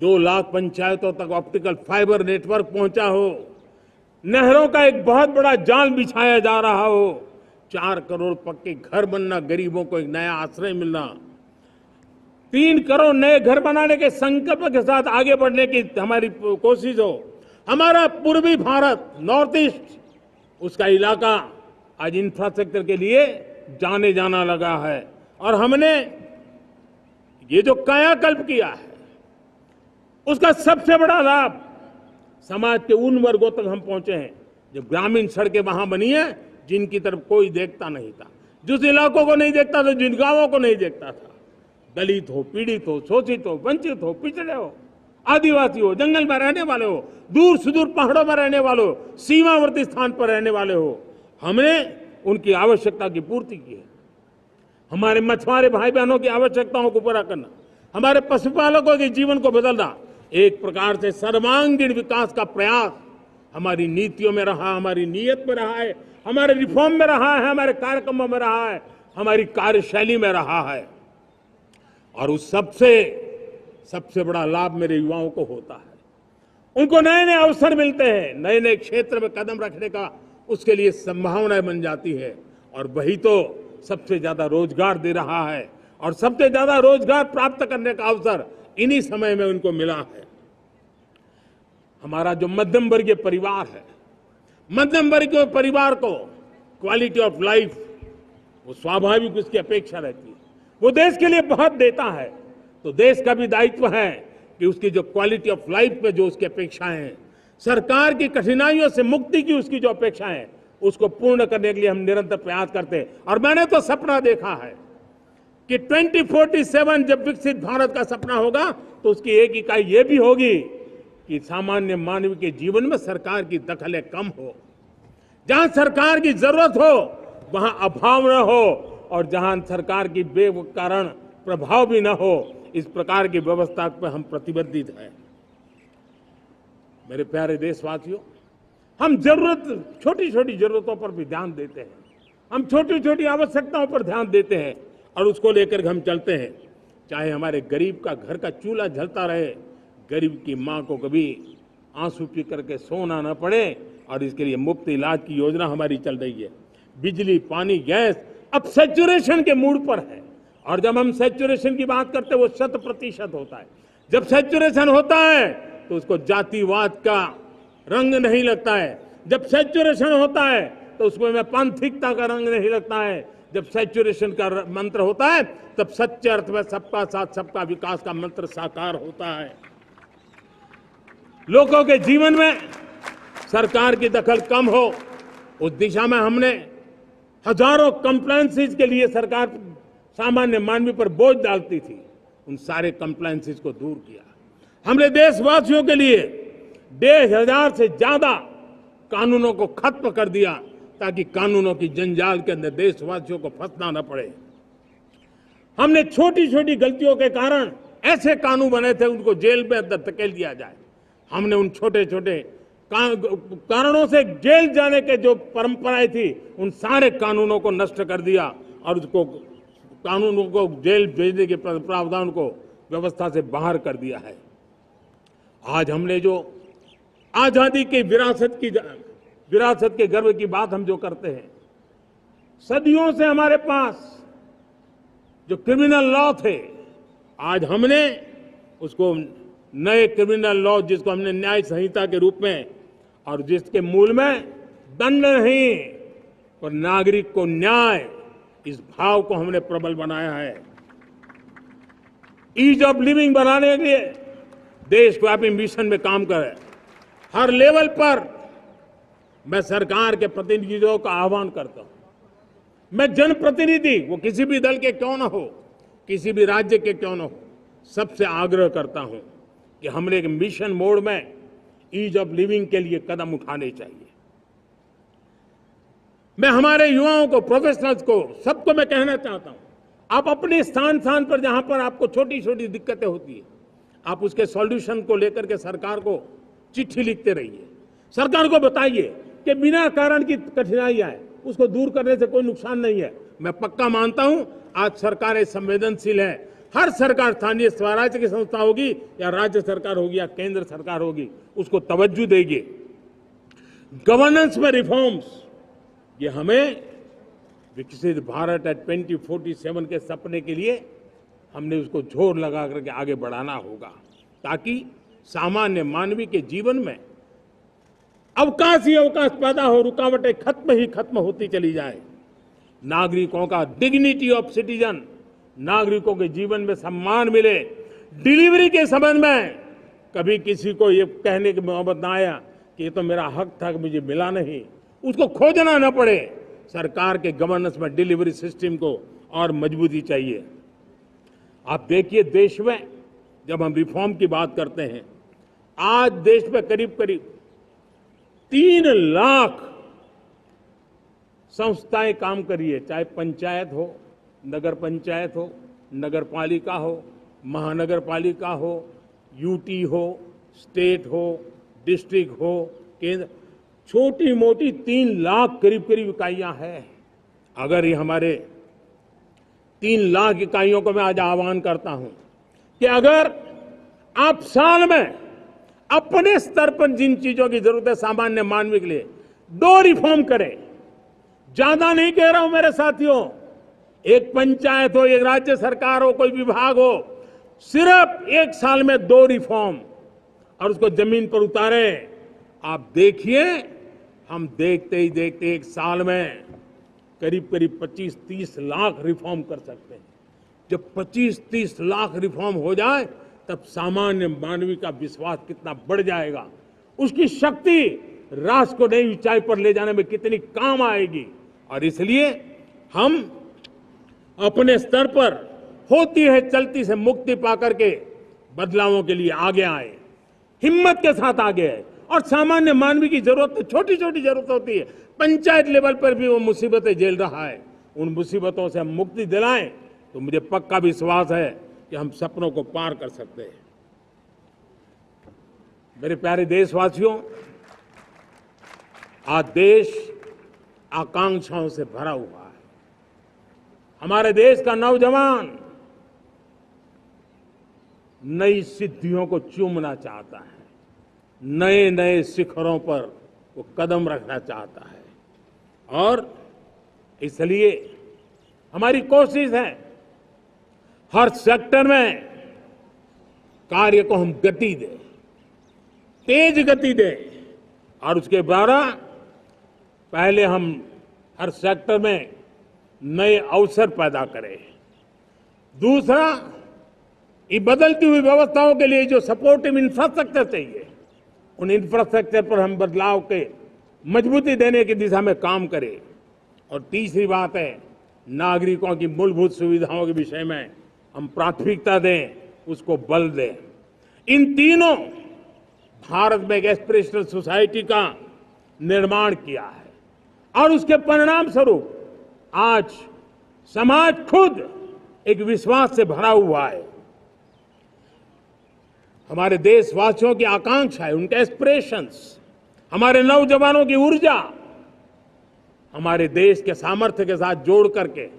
2 लाख पंचायतों तक ऑप्टिकल फाइबर नेटवर्क पहुंचा हो, नहरों का एक बहुत बड़ा जाल बिछाया जा रहा हो, 4 करोड़ पक्के घर बनना, गरीबों को एक नया आश्रय मिलना, 3 करोड़ नए घर बनाने के संकल्प के साथ आगे बढ़ने की हमारी कोशिश हो। हमारा पूर्वी भारत, नॉर्थ ईस्ट, उसका इलाका आज इंफ्रास्ट्रक्चर के लिए जाने जाना लगा है। और हमने ये जो कायाकल्प किया है, उसका सबसे बड़ा लाभ समाज के उन वर्गों तक हम पहुंचे हैं जो ग्रामीण सड़कें वहां बनी है जिनकी तरफ कोई देखता नहीं था, जिस इलाकों को नहीं देखता था, जिन गांवों को नहीं देखता था, दलित हो, पीड़ित हो, शोषित हो, वंचित हो, पिछड़े हो, आदिवासी हो, जंगल में रहने वाले हो, दूर सुदूर पहाड़ों में रहने वाले हो, सीमावर्ती स्थान पर रहने वाले हो, हमने उनकी आवश्यकता की पूर्ति की है। हमारे मछुआरे भाई बहनों की आवश्यकताओं को पूरा करना, हमारे पशुपालकों के जीवन को बदलना, एक प्रकार से सर्वांगीण विकास का प्रयास हमारी नीतियों में रहा, हमारी नीयत में रहा है, हमारे रिफॉर्म में रहा है, हमारे कार्यक्रमों में रहा है, हमारी कार्यशैली में रहा है। और उस सबसे बड़ा लाभ मेरे युवाओं को होता है। उनको नए नए अवसर मिलते हैं, नए नए क्षेत्र में कदम रखने का उसके लिए संभावनाएं बन जाती है, और वही तो सबसे ज्यादा रोजगार दे रहा है। और सबसे ज्यादा रोजगार प्राप्त करने का अवसर इन्हीं समय में उनको मिला है। हमारा जो मध्यम वर्गीय परिवार है, मध्यम वर्गीय परिवार को क्वालिटी ऑफ लाइफ, वो स्वाभाविक उसकी अपेक्षा रहती है। वो देश के लिए बहुत देता है, तो देश का भी दायित्व है कि उसकी जो क्वालिटी ऑफ लाइफ पे जो उसकी अपेक्षाएं हैं, सरकार की कठिनाइयों से मुक्ति की उसकी जो अपेक्षाएं हैं, उसको पूर्ण करने के लिए हम निरंतर प्रयास करते हैं। और मैंने तो सपना देखा है कि 2047 जब विकसित भारत का सपना होगा, तो उसकी एक इकाई ये भी होगी कि सामान्य मानव के जीवन में सरकार की दखलें कम हो, जहां सरकार की जरूरत हो वहां अभाव न हो, और जहां सरकार की बेकारण प्रभाव भी न हो, इस प्रकार की व्यवस्था पर हम प्रतिबद्ध हैं। मेरे प्यारे देशवासियों, हम छोटी छोटी जरूरतों पर भी ध्यान देते हैं, हम छोटी छोटी आवश्यकताओं पर ध्यान देते हैं और उसको लेकर हम चलते हैं। चाहे हमारे गरीब का घर का चूल्हा जलता रहे, गरीब की मां को कभी आंसू पी करके सोना न पड़े, और इसके लिए मुफ्त इलाज की योजना हमारी चल रही है। बिजली, पानी, गैस अब सैचुरेशन के मूड पर है, और जब हम सैचुरेशन की बात करते हैं वो 100% होता है। जब सैचुरेशन होता है तो उसको जातिवाद का रंग नहीं लगता है। जब सैचुरेशन होता है तो उसमें पांथिकता का रंग नहीं लगता है। जब सैचुरेशन का मंत्र होता है तब सच्चे अर्थ में सबका साथ सबका विकास का मंत्र साकार होता है। लोगों के जीवन में सरकार की दखल कम हो, उस दिशा में हमने हजारों कंप्लायंसेस के लिए सरकार सामान्य मानवी पर बोझ डालती थी, उन सारे कंप्लायंसेस को दूर किया। हमने देशवासियों के लिए 1,500 से ज्यादा कानूनों को खत्म कर दिया, ताकि कानूनों की जंजाल के अंदर देशवासियों को फंसना न पड़े। हमने छोटी छोटी गलतियों के कारण ऐसे कानून बने थे, उनको जेल में अंदर धकेल दिया जाए। हमने उन छोटे छोटे कारणों से जेल जाने के जो परंपराएं थी, उन सारे कानूनों को नष्ट कर दिया, और उसको कानूनों को जेल भेजने के प्रावधान को व्यवस्था से बाहर कर दिया है। आज हमने जो आजादी की विरासत के गर्व की बात हम जो करते हैं, सदियों से हमारे पास जो क्रिमिनल लॉ थे, आज हमने उसको नए क्रिमिनल लॉ, जिसको हमने न्याय संहिता के रूप में, और जिसके मूल में दंड नहीं और नागरिक को न्याय, इस भाव को हमने प्रबल बनाया है। ईज ऑफ लिविंग बनाने के लिए देशव्यापी मिशन में काम करे। हर लेवल पर मैं सरकार के प्रतिनिधियों का आह्वान करता हूं। मैं जनप्रतिनिधि, वो किसी भी दल के क्यों न हो, किसी भी राज्य के क्यों न हो, सबसे आग्रह करता हूं कि हमने एक मिशन मोड में ईज ऑफ लिविंग के लिए कदम उठाने चाहिए। मैं हमारे युवाओं को, प्रोफेशनल्स को, सबको मैं कहना चाहता हूं, आप अपने स्थान पर जहां पर आपको छोटी छोटी दिक्कतें होती है, आप उसके सॉल्यूशन को लेकर के सरकार को चिट्ठी लिखते रहिए। सरकार को बताइए कि बिना कारण की कठिनाई आए, उसको दूर करने से कोई नुकसान नहीं है। मैं पक्का मानता हूं आज सरकारें संवेदनशील है। हर सरकार, स्थानीय स्वराज्य की संस्था होगी या राज्य सरकार होगी या केंद्र सरकार होगी, उसको तवज्जो देगी। गवर्नेंस में रिफॉर्म्स, ये हमें विकसित भारत 2047 के सपने के लिए हमने उसको जोर लगा करके आगे बढ़ाना होगा, ताकि सामान्य मानवी के जीवन में अवकाश ही अवकाश पैदा हो, रुकावटें खत्म होती चली जाए। नागरिकों का डिग्निटी ऑफ सिटीजन, नागरिकों के जीवन में सम्मान मिले। डिलीवरी के संबंध में कभी किसी को ये कहने की मोहब्बत ना आया कि ये तो मेरा हक था कि मुझे मिला नहीं, उसको खोजना न पड़े। सरकार के गवर्नेंस में डिलीवरी सिस्टम को और मजबूती चाहिए। आप देखिए देश में जब हम रिफॉर्म की बात करते हैं, आज देश में करीब करीब 3 लाख संस्थाएं काम कर रही है, चाहे पंचायत हो, नगर पंचायत हो, नगर पालिका हो, महानगर पालिका हो, यूटी हो, स्टेट हो, डिस्ट्रिक्ट हो, केंद्र, छोटी मोटी 3 लाख करीब करीब इकाइयां हैं। अगर ये हमारे 3 लाख इकाइयों को मैं आज आह्वान करता हूं कि अगर आप साल में अपने स्तर पर जिन चीजों की जरूरत है सामान्य मानव के लिए 2 रिफॉर्म करें, ज्यादा नहीं कह रहा हूं मेरे साथियों, एक पंचायत हो, एक राज्य सरकार हो, कोई विभाग हो, सिर्फ 1 साल में 2 रिफॉर्म और उसको जमीन पर उतारें। आप देखिए, हम देखते ही देखते 1 साल में करीब करीब 25-30 लाख रिफॉर्म कर सकते हैं। जब 25-30 लाख रिफॉर्म हो जाए तब सामान्य मानवीय का विश्वास कितना बढ़ जाएगा, उसकी शक्ति राष्ट्र को नई ऊंचाई पर ले जाने में कितनी काम आएगी। और इसलिए हम अपने स्तर पर होती है चलती से मुक्ति पाकर के बदलावों के लिए आगे आए, हिम्मत के साथ आगे आए। और सामान्य मानवीय की जरूरत, छोटी छोटी जरूरत होती है, पंचायत लेवल पर भी वो मुसीबतें झेल रहा है, उन मुसीबतों से हम मुक्ति दिलाएं तो मुझे पक्का विश्वास है कि हम सपनों को पार कर सकते हैं। मेरे प्यारे देशवासियों, आज देश आकांक्षाओं से भरा हुआ है। हमारे देश का नौजवान नई सिद्धियों को चूमना चाहता है, नए नए शिखरों पर वो कदम रखना चाहता है। और इसलिए हमारी कोशिश है हर सेक्टर में कार्य को हम गति दें, तेज गति दें, और उसके द्वारा पहले हम हर सेक्टर में नए अवसर पैदा करें। दूसरा, ये बदलती हुई व्यवस्थाओं के लिए जो सपोर्टिव इंफ्रास्ट्रक्चर चाहिए, उन इंफ्रास्ट्रक्चर पर हम बदलाव के मजबूती देने की दिशा में काम करें। और तीसरी बात है, नागरिकों की मूलभूत सुविधाओं के विषय में हम प्राथमिकता दें, उसको बल दें। इन तीनों भारत में एक एस्पिरेशनल सोसाइटी का निर्माण किया है और उसके परिणाम स्वरूप आज समाज खुद एक विश्वास से भरा हुआ है। हमारे देशवासियों की आकांक्षा है, उनके एस्पिरेशंस, हमारे नौजवानों की ऊर्जा, हमारे देश के सामर्थ्य के साथ जोड़ करके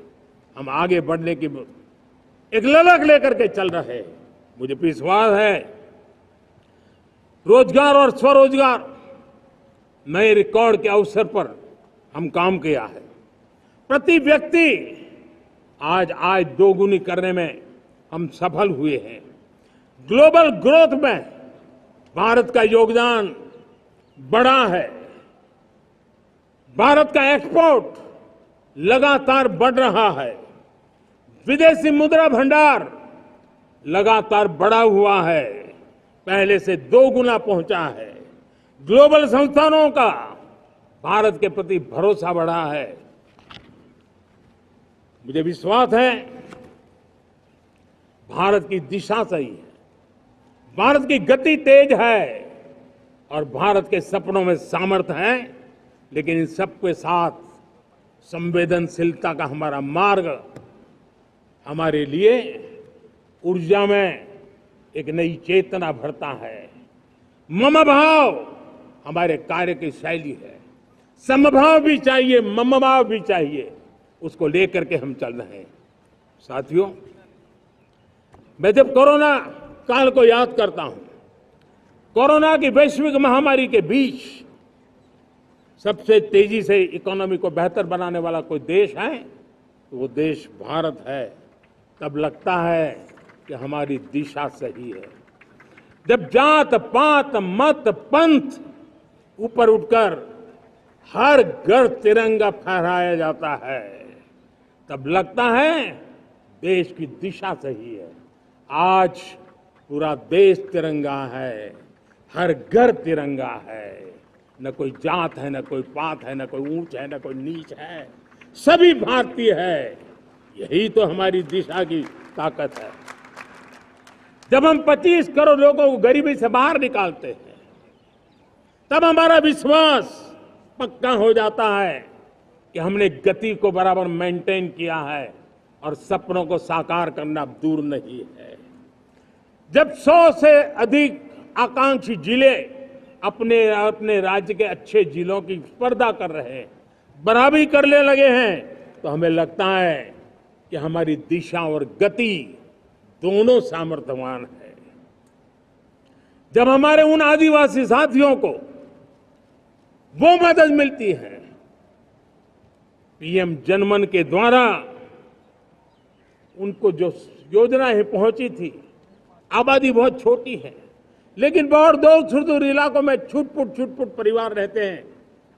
हम आगे बढ़ने की एक ललक लेकर के चल रहे हैं। मुझे विश्वास है रोजगार और स्वरोजगार नए रिकॉर्ड के अवसर पर हम काम किया है। प्रति व्यक्ति आज आय दोगुनी करने में हम सफल हुए हैं। ग्लोबल ग्रोथ में भारत का योगदान बड़ा है। भारत का एक्सपोर्ट लगातार बढ़ रहा है। विदेशी मुद्रा भंडार लगातार बढ़ा हुआ है, पहले से 2 गुना पहुंचा है। ग्लोबल संस्थानों का भारत के प्रति भरोसा बढ़ा है। मुझे विश्वास है भारत की दिशा सही है, भारत की गति तेज है और भारत के सपनों में सामर्थ्य है। लेकिन इन सबके साथ संवेदनशीलता का हमारा मार्ग हमारे लिए ऊर्जा में एक नई चेतना भरता है। मम भाव हमारे कार्य की शैली है। समभाव भी चाहिए, मम भाव भी चाहिए, उसको लेकर के हम चल रहे हैं। साथियों, मैं जब कोरोना काल को याद करता हूं, कोरोना की वैश्विक महामारी के बीच सबसे तेजी से इकोनॉमी को बेहतर बनाने वाला कोई देश है तो वो देश भारत है। तब लगता है कि हमारी दिशा सही है। जब जात पात मत पंथ ऊपर उठकर हर घर तिरंगा फहराया जाता है, तब लगता है देश की दिशा सही है। आज पूरा देश तिरंगा है, हर घर तिरंगा है। न कोई जात है, न कोई पात है, न कोई ऊंच है, न कोई नीच है, सभी भारतीय है। यही तो हमारी दिशा की ताकत है। जब हम 25 करोड़ लोगों को गरीबी से बाहर निकालते हैं, तब हमारा विश्वास पक्का हो जाता है कि हमने गति को बराबर मेंटेन किया है और सपनों को साकार करना दूर नहीं है। जब 100 से अधिक आकांक्षी जिले अपने अपने राज्य के अच्छे जिलों की स्पर्धा कर रहे हैं, बराबरी करने लगे हैं, तो हमें लगता है कि हमारी दिशा और गति दोनों सामर्थ्यवान है। जब हमारे उन आदिवासी साथियों को वो मदद मिलती है, पीएम जनमन के द्वारा उनको जो योजनाएं पहुंची थी, आबादी बहुत छोटी है, लेकिन बहुत दूर सुदूर इलाकों में छुटपुट परिवार रहते हैं,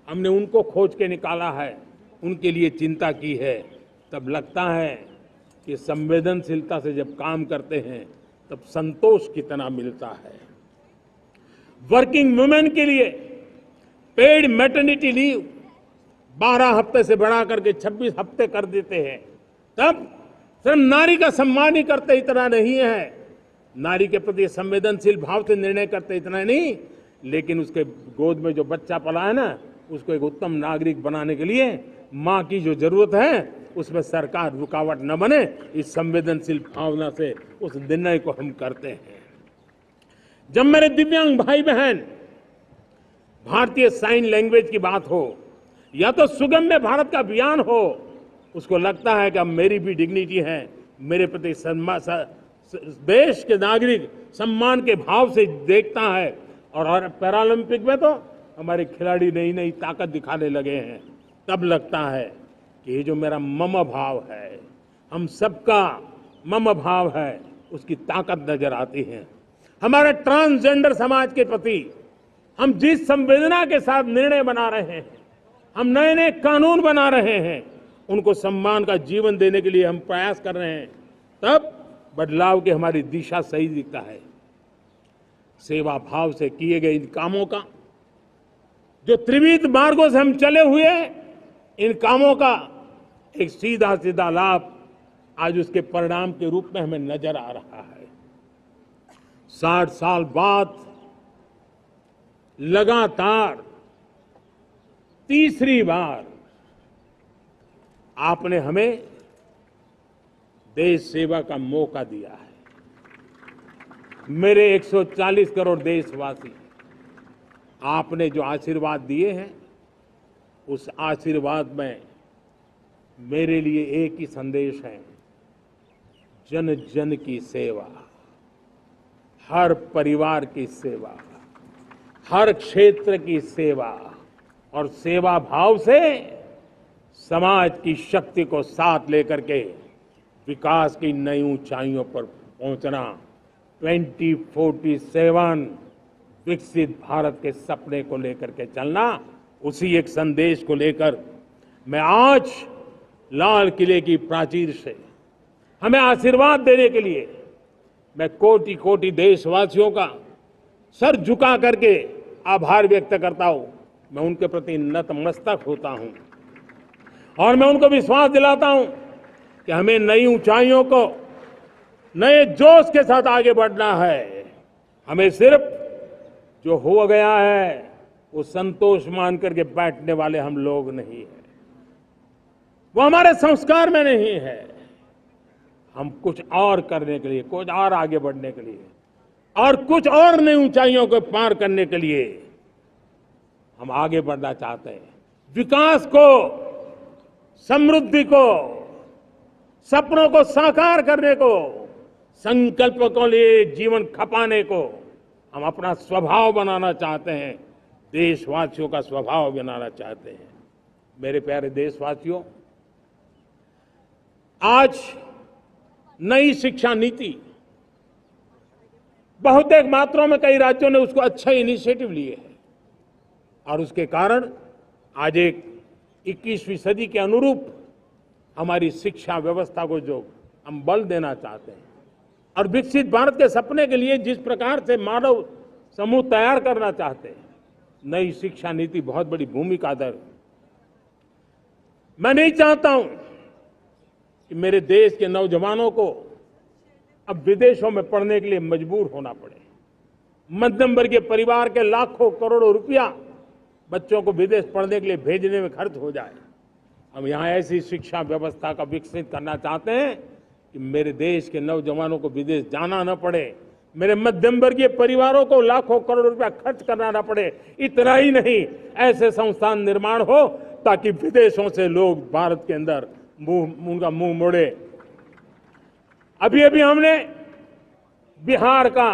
हमने उनको खोज के निकाला है, उनके लिए चिंता की है। तब लगता है कि संवेदनशीलता से जब काम करते हैं तब संतोष कितना मिलता है। वर्किंग वुमेन के लिए पेड मैटरनिटी लीव 12 हफ्ते से बढ़ा करके 26 हफ्ते कर देते हैं। तब सिर्फ नारी का सम्मान ही करते इतना नहीं है, नारी के प्रति संवेदनशील भाव से निर्णय करते इतना नहीं, लेकिन उसके गोद में जो बच्चा पला है ना, उसको एक उत्तम नागरिक बनाने के लिए मां की जो जरूरत है उसमें सरकार रुकावट न बने, इस संवेदनशील भावना से उस निर्णय को हम करते हैं। जब मेरे दिव्यांग भाई बहन भारतीय साइन लैंग्वेज की बात हो या तो सुगम्य भारत का अभियान हो, उसको लगता है कि अब मेरी भी डिग्निटी है, मेरे प्रति देश के नागरिक सम्मान के भाव से देखता है। और पैरालंपिक में तो हमारे खिलाड़ी नई नई ताकत दिखाने लगे हैं, तब लगता है कि ये जो मेरा मम भाव है, हम सबका मम भाव है, उसकी ताकत नजर आती है। हमारे ट्रांसजेंडर समाज के प्रति हम जिस संवेदना के साथ निर्णय बना रहे हैं, हम नए नए कानून बना रहे हैं, उनको सम्मान का जीवन देने के लिए हम प्रयास कर रहे हैं, तब बदलाव की हमारी दिशा सही दिखता है। सेवा भाव से किए गए इन कामों का, जो त्रिविध मार्गों से हम चले हुए, इन कामों का एक सीधा सीधा लाभ आज उसके परिणाम के रूप में हमें नजर आ रहा है। 60 साल बाद लगातार तीसरी बार आपने हमें देश सेवा का मौका दिया है। मेरे 140 करोड़ देशवासी, आपने जो आशीर्वाद दिए हैं, उस आशीर्वाद में मेरे लिए एक ही संदेश है, जन जन की सेवा, हर परिवार की सेवा, हर क्षेत्र की सेवा, और सेवा भाव से समाज की शक्ति को साथ लेकर के विकास की नई ऊंचाइयों पर पहुंचना। 2047 विकसित भारत के सपने को लेकर के चलना, उसी एक संदेश को लेकर मैं आज लाल किले की प्राचीर से हमें आशीर्वाद देने के लिए मैं कोटि कोटि देशवासियों का सर झुका करके आभार व्यक्त करता हूं। मैं उनके प्रति नतमस्तक होता हूं और मैं उनको विश्वास दिलाता हूं कि हमें नई ऊंचाइयों को नए जोश के साथ आगे बढ़ना है। हमें सिर्फ जो हो गया है वो संतोष मान करके बैठने वाले हम लोग नहीं हैं, वो हमारे संस्कार में नहीं है। हम कुछ और करने के लिए, कुछ और आगे बढ़ने के लिए और कुछ और नई ऊंचाइयों को पार करने के लिए हम आगे बढ़ना चाहते हैं। विकास को, समृद्धि को, सपनों को साकार करने को, संकल्प को लिए जीवन खपाने को हम अपना स्वभाव बनाना चाहते हैं, देशवासियों का स्वभाव बनाना चाहते हैं। मेरे प्यारे देशवासियों, आज नई शिक्षा नीति बहुतेक मात्रा में कई राज्यों ने उसको अच्छा इनिशिएटिव लिए है और उसके कारण आज एक 21वीं सदी के अनुरूप हमारी शिक्षा व्यवस्था को जो हम बल देना चाहते हैं और विकसित भारत के सपने के लिए जिस प्रकार से मानव समूह तैयार करना चाहते हैं, नई शिक्षा नीति बहुत बड़ी भूमिका अदा। मैं नहीं चाहता हूं कि मेरे देश के नौजवानों को अब विदेशों में पढ़ने के लिए मजबूर होना पड़े। मध्यम वर्गीय परिवार के लाखों करोड़ों रुपया बच्चों को विदेश पढ़ने के लिए भेजने में खर्च हो जाए। हम यहाँ ऐसी शिक्षा व्यवस्था का विकसित करना चाहते हैं कि मेरे देश के नौजवानों को विदेश जाना न पड़े, मेरे मध्यम वर्गीय परिवारों को लाखों करोड़ रुपया खर्च करना न पड़े। इतना ही नहीं, ऐसे संस्थान निर्माण हो ताकि विदेशों से लोग भारत के अंदर उनका मुंह मोड़े। अभी अभी हमने बिहार का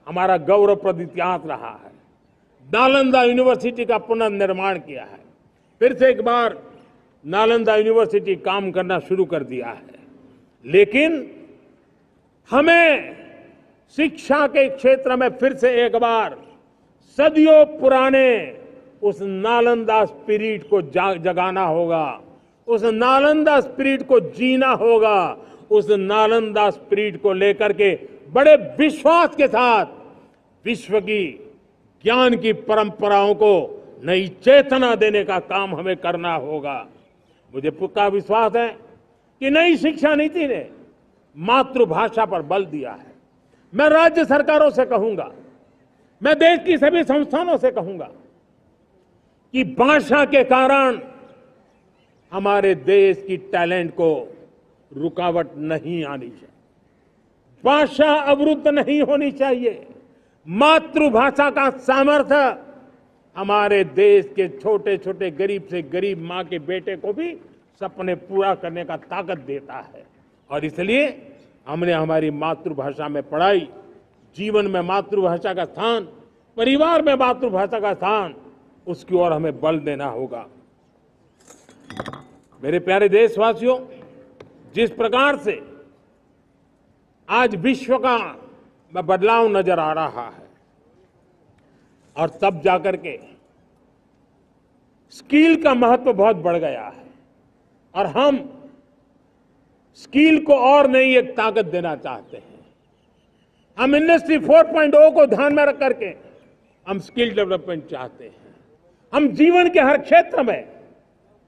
हमारा गौरवप्रद इतिहास रहा है, नालंदा यूनिवर्सिटी का पुनर्निर्माण किया है। फिर से एक बार नालंदा यूनिवर्सिटी काम करना शुरू कर दिया है। लेकिन हमें शिक्षा के क्षेत्र में फिर से एक बार सदियों पुराने उस नालंदा स्पिरिट को जगाना होगा, उस नालंदा स्पिरिट को जीना होगा, उस नालंदा स्पिरिट को लेकर के बड़े विश्वास के साथ विश्व की ज्ञान की परंपराओं को नई चेतना देने का काम हमें करना होगा। मुझे पक्का विश्वास है कि नई शिक्षा नीति ने मातृभाषा पर बल दिया है। मैं राज्य सरकारों से कहूंगा, मैं देश की सभी संस्थानों से कहूंगा कि भाषा के कारण हमारे देश की टैलेंट को रुकावट नहीं आनी चाहिए, भाषा अवरुद्ध नहीं होनी चाहिए। मातृभाषा का सामर्थ्य हमारे देश के छोटे छोटे गरीब से गरीब मां के बेटे को भी सपने पूरा करने का ताकत देता है। और इसलिए हमने हमारी मातृभाषा में पढ़ाई, जीवन में मातृभाषा का स्थान, परिवार में मातृभाषा का स्थान, उसकी ओर हमें बल देना होगा। मेरे प्यारे देशवासियों, जिस प्रकार से आज विश्व का बदलाव नजर आ रहा है और तब जाकर के स्किल का महत्व बहुत बढ़ गया है और हम स्किल को और नई एक ताकत देना चाहते हैं। हम इंडस्ट्री 4.0 को ध्यान में रख करके हम स्किल डेवलपमेंट चाहते हैं। हम जीवन के हर क्षेत्र में,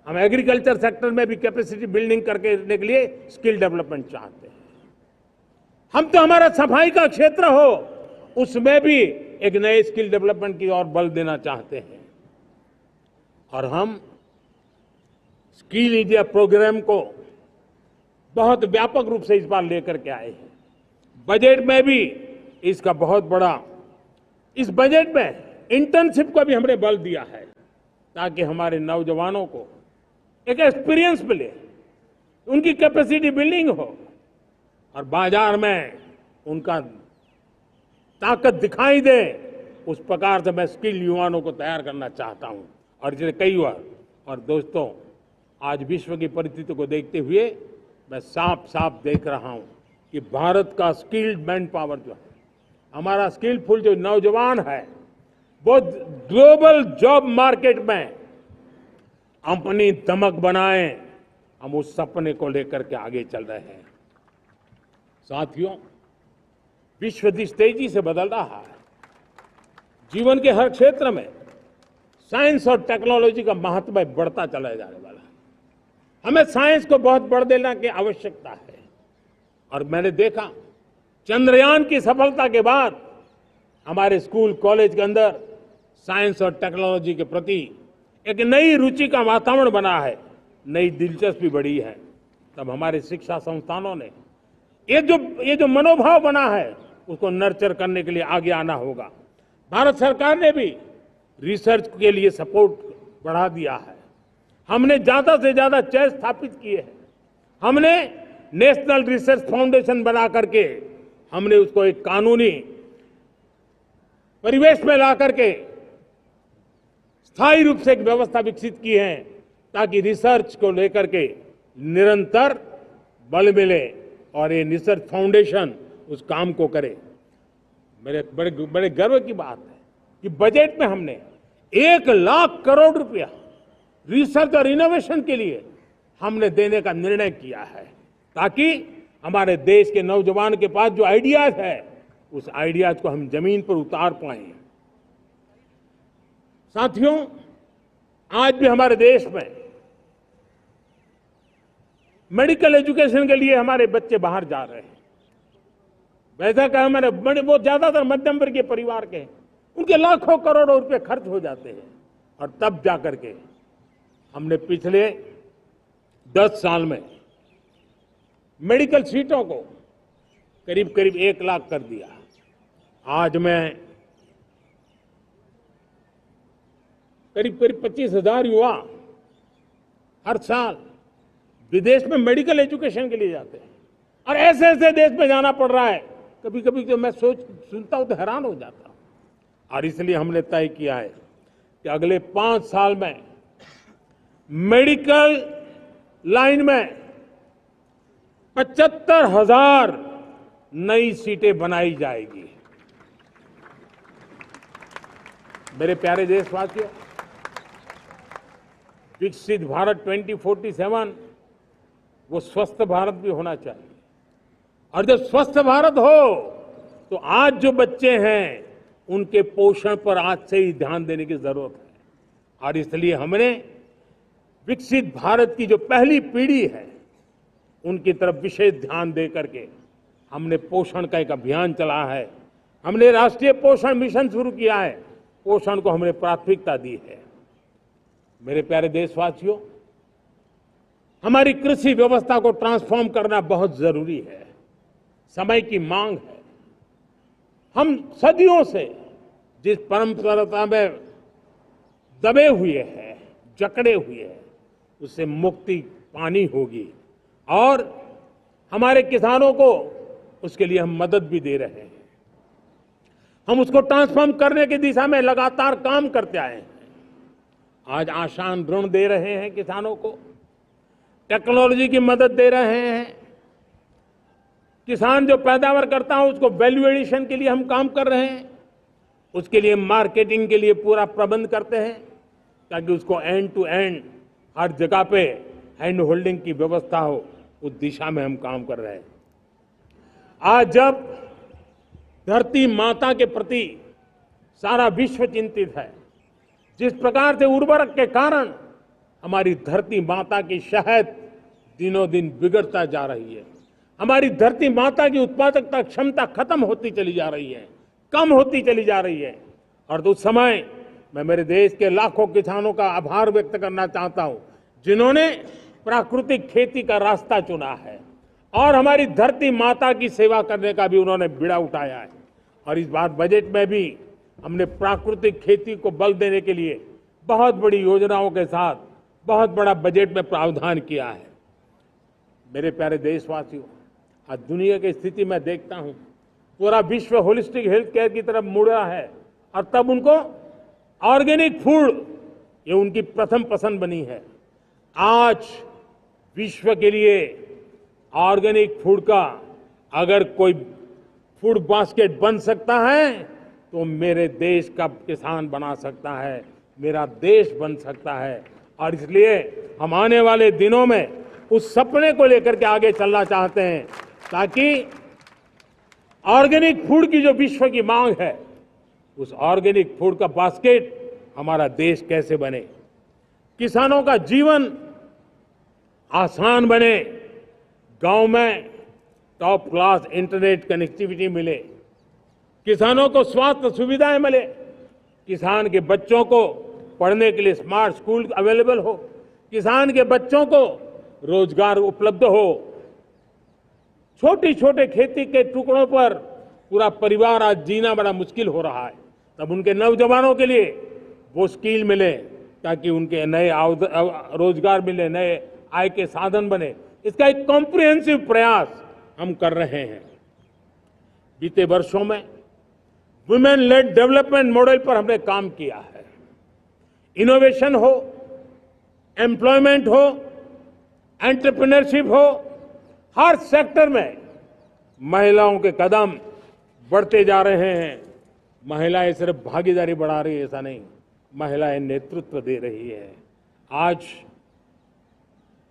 हम एग्रीकल्चर सेक्टर में भी कैपेसिटी बिल्डिंग करके करने के लिए स्किल डेवलपमेंट चाहते हैं। हम तो हमारा सफाई का क्षेत्र हो, उसमें भी एक नए स्किल डेवलपमेंट की ओर बल देना चाहते हैं। और हम स्किल इंडिया प्रोग्राम को बहुत व्यापक रूप से इस बार लेकर के आए हैं। बजट में भी इसका बहुत बड़ा, इस बजट में इंटर्नशिप को भी हमने बल दिया है ताकि हमारे नौजवानों को एक एक्सपीरियंस मिले, उनकी कैपेसिटी बिल्डिंग हो और बाजार में उनका ताकत दिखाई दे। उस प्रकार से मैं स्किल युवाओं को तैयार करना चाहता हूं। और इसलिए कई बार, और दोस्तों, आज विश्व की परिस्थिति को देखते हुए मैं साफ साफ देख रहा हूं कि भारत का स्किल्ड मैन पावर जो है, हमारा स्किलफुल जो नौजवान है, वो ग्लोबल जॉब मार्केट में अपनी दमक बनाए। हम उस सपने को लेकर के आगे चल रहे हैं। साथियों, विश्व जिस तेजी से बदल रहा है, जीवन के हर क्षेत्र में साइंस और टेक्नोलॉजी का महत्व बढ़ता चला जाने वाला है। हमें साइंस को बहुत बढ़ देने की आवश्यकता है। और मैंने देखा चंद्रयान की सफलता के बाद हमारे स्कूल कॉलेज के अंदर साइंस और टेक्नोलॉजी के प्रति एक नई रुचि का वातावरण बना है, नई दिलचस्पी बढ़ी है। तब हमारे शिक्षा संस्थानों ने ये जो मनोभाव बना है, उसको नर्चर करने के लिए आगे आना होगा। भारत सरकार ने भी रिसर्च के लिए सपोर्ट बढ़ा दिया है। हमने ज्यादा से ज्यादा चेयर स्थापित किए हैं। हमने नेशनल रिसर्च फाउंडेशन बना करके हमने उसको एक कानूनी परिवेश में ला करके स्थायी रूप से एक व्यवस्था विकसित की है ताकि रिसर्च को लेकर के निरंतर बल मिले और ये रिसर्च फाउंडेशन उस काम को करे। मेरे बड़े गर्व की बात है कि बजट में हमने 1 लाख करोड़ रुपया रिसर्च और इनोवेशन के लिए हमने देने का निर्णय किया है ताकि हमारे देश के नौजवान के पास जो आइडियाज है, उस आइडियाज को हम जमीन पर उतार पाए। साथियों, आज भी हमारे देश में मेडिकल एजुकेशन के लिए हमारे बच्चे बाहर जा रहे हैं। वैसा कहा मैंने, बड़े वो ज्यादातर मध्यम वर्गीय परिवार के हैं, उनके लाखों करोड़ों रुपए खर्च हो जाते हैं। और तब जाकर के हमने पिछले 10 साल में मेडिकल सीटों को करीब करीब 1 लाख कर दिया। आज मैं करीब करीब 25,000 युवा हर साल विदेश में मेडिकल एजुकेशन के लिए जाते हैं। और ऐसे ऐसे देश में जाना पड़ रहा है, कभी कभी तो मैं सुनता हूं तो हैरान हो जाता हूं। और इसलिए हमने तय किया है कि अगले 5 साल में मेडिकल लाइन में 75,000 नई सीटें बनाई जाएगी। मेरे प्यारे देशवासियों, विकसित भारत 2047 वो स्वस्थ भारत भी होना चाहिए। और जब स्वस्थ भारत हो तो आज जो बच्चे हैं उनके पोषण पर आज से ही ध्यान देने की जरूरत है। और इसलिए हमने विकसित भारत की जो पहली पीढ़ी है उनकी तरफ विशेष ध्यान दे करके हमने पोषण का एक अभियान चला है। हमने राष्ट्रीय पोषण मिशन शुरू किया है। पोषण को हमने प्राथमिकता दी है। मेरे प्यारे देशवासियों, हमारी कृषि व्यवस्था को ट्रांसफॉर्म करना बहुत जरूरी है, समय की मांग है। हम सदियों से जिस परंपरा में दबे हुए हैं, जकड़े हुए हैं, उससे मुक्ति पानी होगी। और हमारे किसानों को उसके लिए हम मदद भी दे रहे हैं। हम उसको ट्रांसफॉर्म करने की दिशा में लगातार काम करते आए हैं। आज आसान ऋण दे रहे हैं किसानों को, टेक्नोलॉजी की मदद दे रहे हैं। किसान जो पैदावार करता है उसको वैल्यू एडिशन के लिए हम काम कर रहे हैं। उसके लिए मार्केटिंग के लिए पूरा प्रबंध करते हैं ताकि उसको एंड टू एंड हर जगह पे हैंड होल्डिंग की व्यवस्था हो। उस दिशा में हम काम कर रहे हैं। आज जब धरती माता के प्रति सारा विश्व चिंतित है, जिस प्रकार से उर्वरक के कारण हमारी धरती माता की शहद दिनों दिन बिगड़ता जा रही है, हमारी धरती माता की उत्पादकता क्षमता खत्म होती चली जा रही है, कम होती चली जा रही है। और उस समय मैं मेरे देश के लाखों किसानों का आभार व्यक्त करना चाहता हूं जिन्होंने प्राकृतिक खेती का रास्ता चुना है और हमारी धरती माता की सेवा करने का भी उन्होंने बीड़ा उठाया है। और इस बार बजट में भी हमने प्राकृतिक खेती को बल देने के लिए बहुत बड़ी योजनाओं के साथ बहुत बड़ा बजट में प्रावधान किया है। मेरे प्यारे देशवासियों, आज दुनिया की स्थिति में देखता हूं, पूरा विश्व होलिस्टिक हेल्थ केयर की तरफ मुड़ रहा है। और तब उनको ऑर्गेनिक फूड ये उनकी प्रथम पसंद बनी है। आज विश्व के लिए ऑर्गेनिक फूड का अगर कोई फूड बास्केट बन सकता है तो मेरे देश का किसान बना सकता है, मेरा देश बन सकता है। और इसलिए हम आने वाले दिनों में उस सपने को लेकर के आगे चलना चाहते हैं ताकि ऑर्गेनिक फूड की जो विश्व की मांग है, उस ऑर्गेनिक फूड का बास्केट हमारा देश कैसे बने, किसानों का जीवन आसान बने, गांव में टॉप क्लास इंटरनेट कनेक्टिविटी मिले, किसानों को स्वास्थ्य सुविधाएं मिले, किसान के बच्चों को पढ़ने के लिए स्मार्ट स्कूल अवेलेबल हो, किसान के बच्चों को रोजगार उपलब्ध हो। छोटी छोटे खेती के टुकड़ों पर पूरा परिवार आज जीना बड़ा मुश्किल हो रहा है, तब उनके नौजवानों के लिए वो स्किल मिले ताकि उनके नए रोजगार मिले, नए आय के साधन बने। इसका एक कॉम्प्रिहेंसिव प्रयास हम कर रहे हैं। बीते वर्षों में वुमेन लेड डेवलपमेंट मॉडल पर हमने काम किया है। इनोवेशन हो, एम्प्लॉयमेंट हो, एंटरप्रेन्योरशिप हो, हर सेक्टर में महिलाओं के कदम बढ़ते जा रहे हैं। महिलाएं सिर्फ भागीदारी बढ़ा रही है ऐसा नहीं, महिलाएं नेतृत्व दे रही है। आज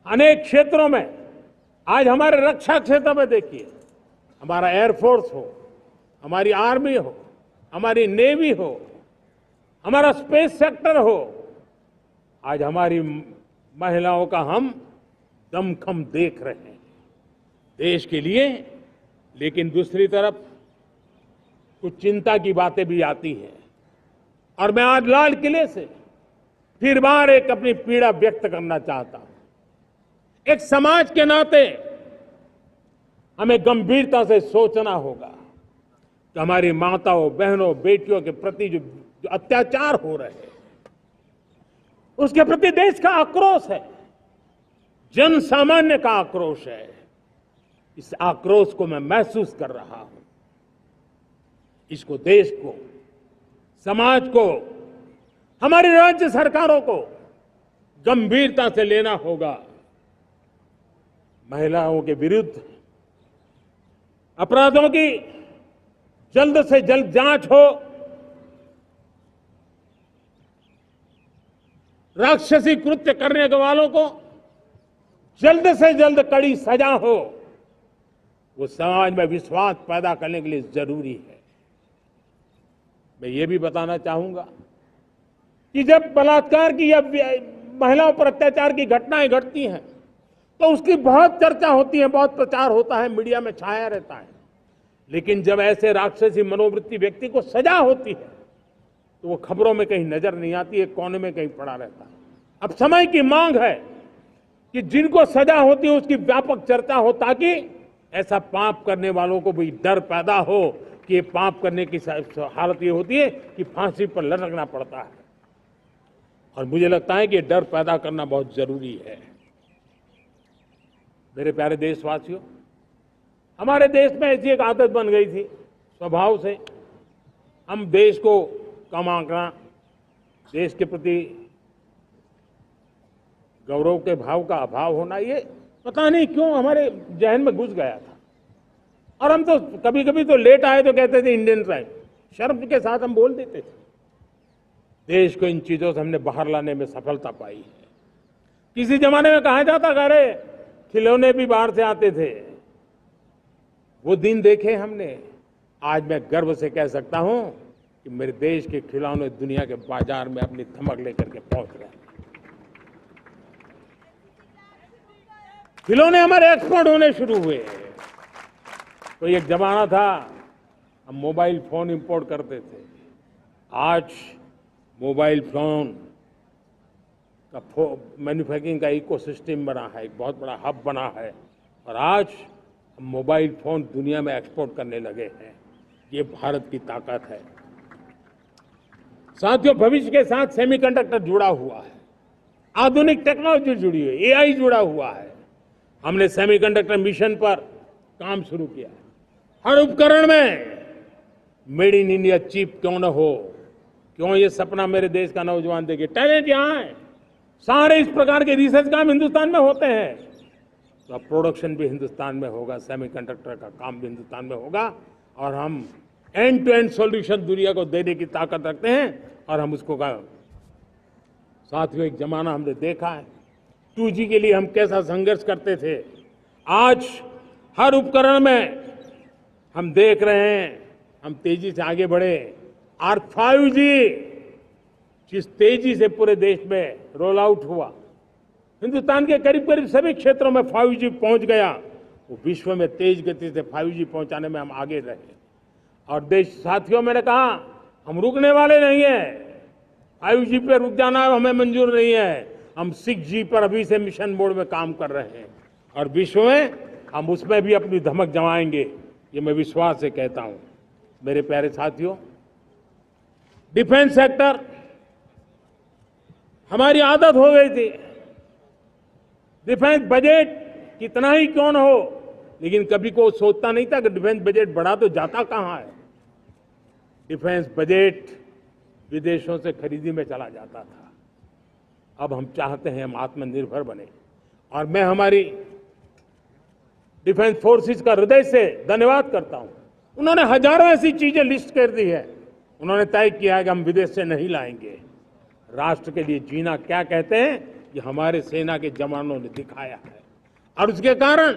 अनेक क्षेत्रों में, आज हमारे रक्षा क्षेत्र में देखिए, हमारा एयरफोर्स हो, हमारी आर्मी हो, हमारी नेवी हो, हमारा स्पेस सेक्टर हो, आज हमारी महिलाओं का हम दमखम देख रहे हैं देश के लिए। लेकिन दूसरी तरफ कुछ चिंता की बातें भी आती हैं। और मैं आज लाल किले से फिर बार एक अपनी पीड़ा व्यक्त करना चाहता हूं। एक समाज के नाते हमें गंभीरता से सोचना होगा कि हमारी माताओं, बहनों, बेटियों के प्रति जो अत्याचार हो रहे हैं, उसके प्रति देश का आक्रोश है, जन सामान्य का आक्रोश है। इस आक्रोश को मैं महसूस कर रहा हूं। इसको देश को, समाज को, हमारी राज्य सरकारों को गंभीरता से लेना होगा। महिलाओं के विरुद्ध अपराधों की जल्द से जल्द जांच हो, राक्षसी कृत्य करने वालों को जल्द से जल्द कड़ी सजा हो, वो समाज में विश्वास पैदा करने के लिए जरूरी है। मैं ये भी बताना चाहूंगा कि जब बलात्कार की या महिलाओं पर अत्याचार की घटनाएं घटती हैं तो उसकी बहुत चर्चा होती है, बहुत प्रचार होता है, मीडिया में छाया रहता है। लेकिन जब ऐसे राक्षसी मनोवृत्ति व्यक्ति को सजा होती है तो वो खबरों में कहीं नजर नहीं आती है, कोने में कहीं पड़ा रहता है। अब समय की मांग है कि जिनको सजा होती है उसकी व्यापक चर्चा हो, ताकि ऐसा पाप करने वालों को भी डर पैदा हो कि ये पाप करने की हालत ये होती है कि फांसी पर लटकना पड़ता है। और मुझे लगता है कि ये डर पैदा करना बहुत जरूरी है। मेरे प्यारे देशवासियों, हमारे देश में ऐसी एक आदत बन गई थी स्वभाव से, हम देश को कम आंकना, देश के प्रति गौरव के भाव का अभाव होना, ये पता नहीं क्यों हमारे जहन में घुस गया था। और हम तो कभी कभी तो लेट आए तो कहते थे इंडियन टाइम, शर्म के साथ हम बोल देते थे। देश को इन चीजों से हमने बाहर लाने में सफलता पाई है। किसी जमाने में कहा जाता था अरे खिलौने भी बाहर से आते थे, वो दिन देखे हमने। आज मैं गर्व से कह सकता हूं कि मेरे देश के खिलौने दुनिया के बाजार में अपनी धमक लेकर के पहुंच रहे हैं। खिलौने हमारे एक्सपोर्ट होने शुरू हुए। तो एक जमाना था हम मोबाइल फोन इंपोर्ट करते थे, आज मोबाइल फोन का मैन्युफैक्चरिंग का इकोसिस्टम बना है, एक बहुत बड़ा हब बना है। और आज हम मोबाइल फोन दुनिया में एक्सपोर्ट करने लगे हैं। ये भारत की ताकत है। साथियों, भविष्य के साथ सेमीकंडक्टर जुड़ा हुआ है, आधुनिक टेक्नोलॉजी जुड़ी है, एआई जुड़ा हुआ है। हमने सेमीकंडक्टर मिशन पर काम शुरू किया है। हर उपकरण में मेड इन इंडिया चिप क्यों न हो, क्यों ये सपना मेरे देश का नौजवान देखे। टैलेंट यहाँ है, सारे इस प्रकार के रिसर्च काम हिंदुस्तान में होते हैं, तो अब प्रोडक्शन भी हिंदुस्तान में होगा, सेमीकंडक्टर का काम भी हिंदुस्तान में होगा। और हम एंड टू एंड सॉल्यूशन दुनिया को देने की ताकत रखते हैं और हम उसको साथियों, एक जमाना हमने देखा है 2G के लिए हम कैसा संघर्ष करते थे। आज हर उपकरण में हम देख रहे हैं, हम तेजी से आगे बढ़े। और 5G जिस तेजी से पूरे देश में रोल आउट हुआ, हिंदुस्तान के करीब करीब सभी क्षेत्रों में 5G पहुंच गया। वो विश्व में तेज गति से 5G पहुंचाने में हम आगे रहे। और देश साथियों, मैंने कहा हम रुकने वाले नहीं हैं। 5G पे रुक जाना हमें मंजूर नहीं है। हम 6G पर अभी से मिशन मोड में काम कर रहे हैं और विश्व में हम उसमें भी अपनी धमक जमाएंगे, ये मैं विश्वास से कहता हूं। मेरे प्यारे साथियों, डिफेंस सेक्टर हमारी आदत हो गई थी। डिफेंस बजट कितना ही क्यों न हो, लेकिन कभी को सोचता नहीं था कि डिफेंस बजट बढ़ा तो जाता कहां है। डिफेंस बजट विदेशों से खरीदी में चला जाता था। अब हम चाहते हैं हम आत्मनिर्भर बने। और मैं हमारी डिफेंस फोर्सेस का हृदय से धन्यवाद करता हूं। उन्होंने हजारों ऐसी चीजें लिस्ट कर दी है। उन्होंने तय किया है कि हम विदेश से नहीं लाएंगे। राष्ट्र के लिए जीना क्या कहते हैं, ये हमारे सेना के जवानों ने दिखाया है। और उसके कारण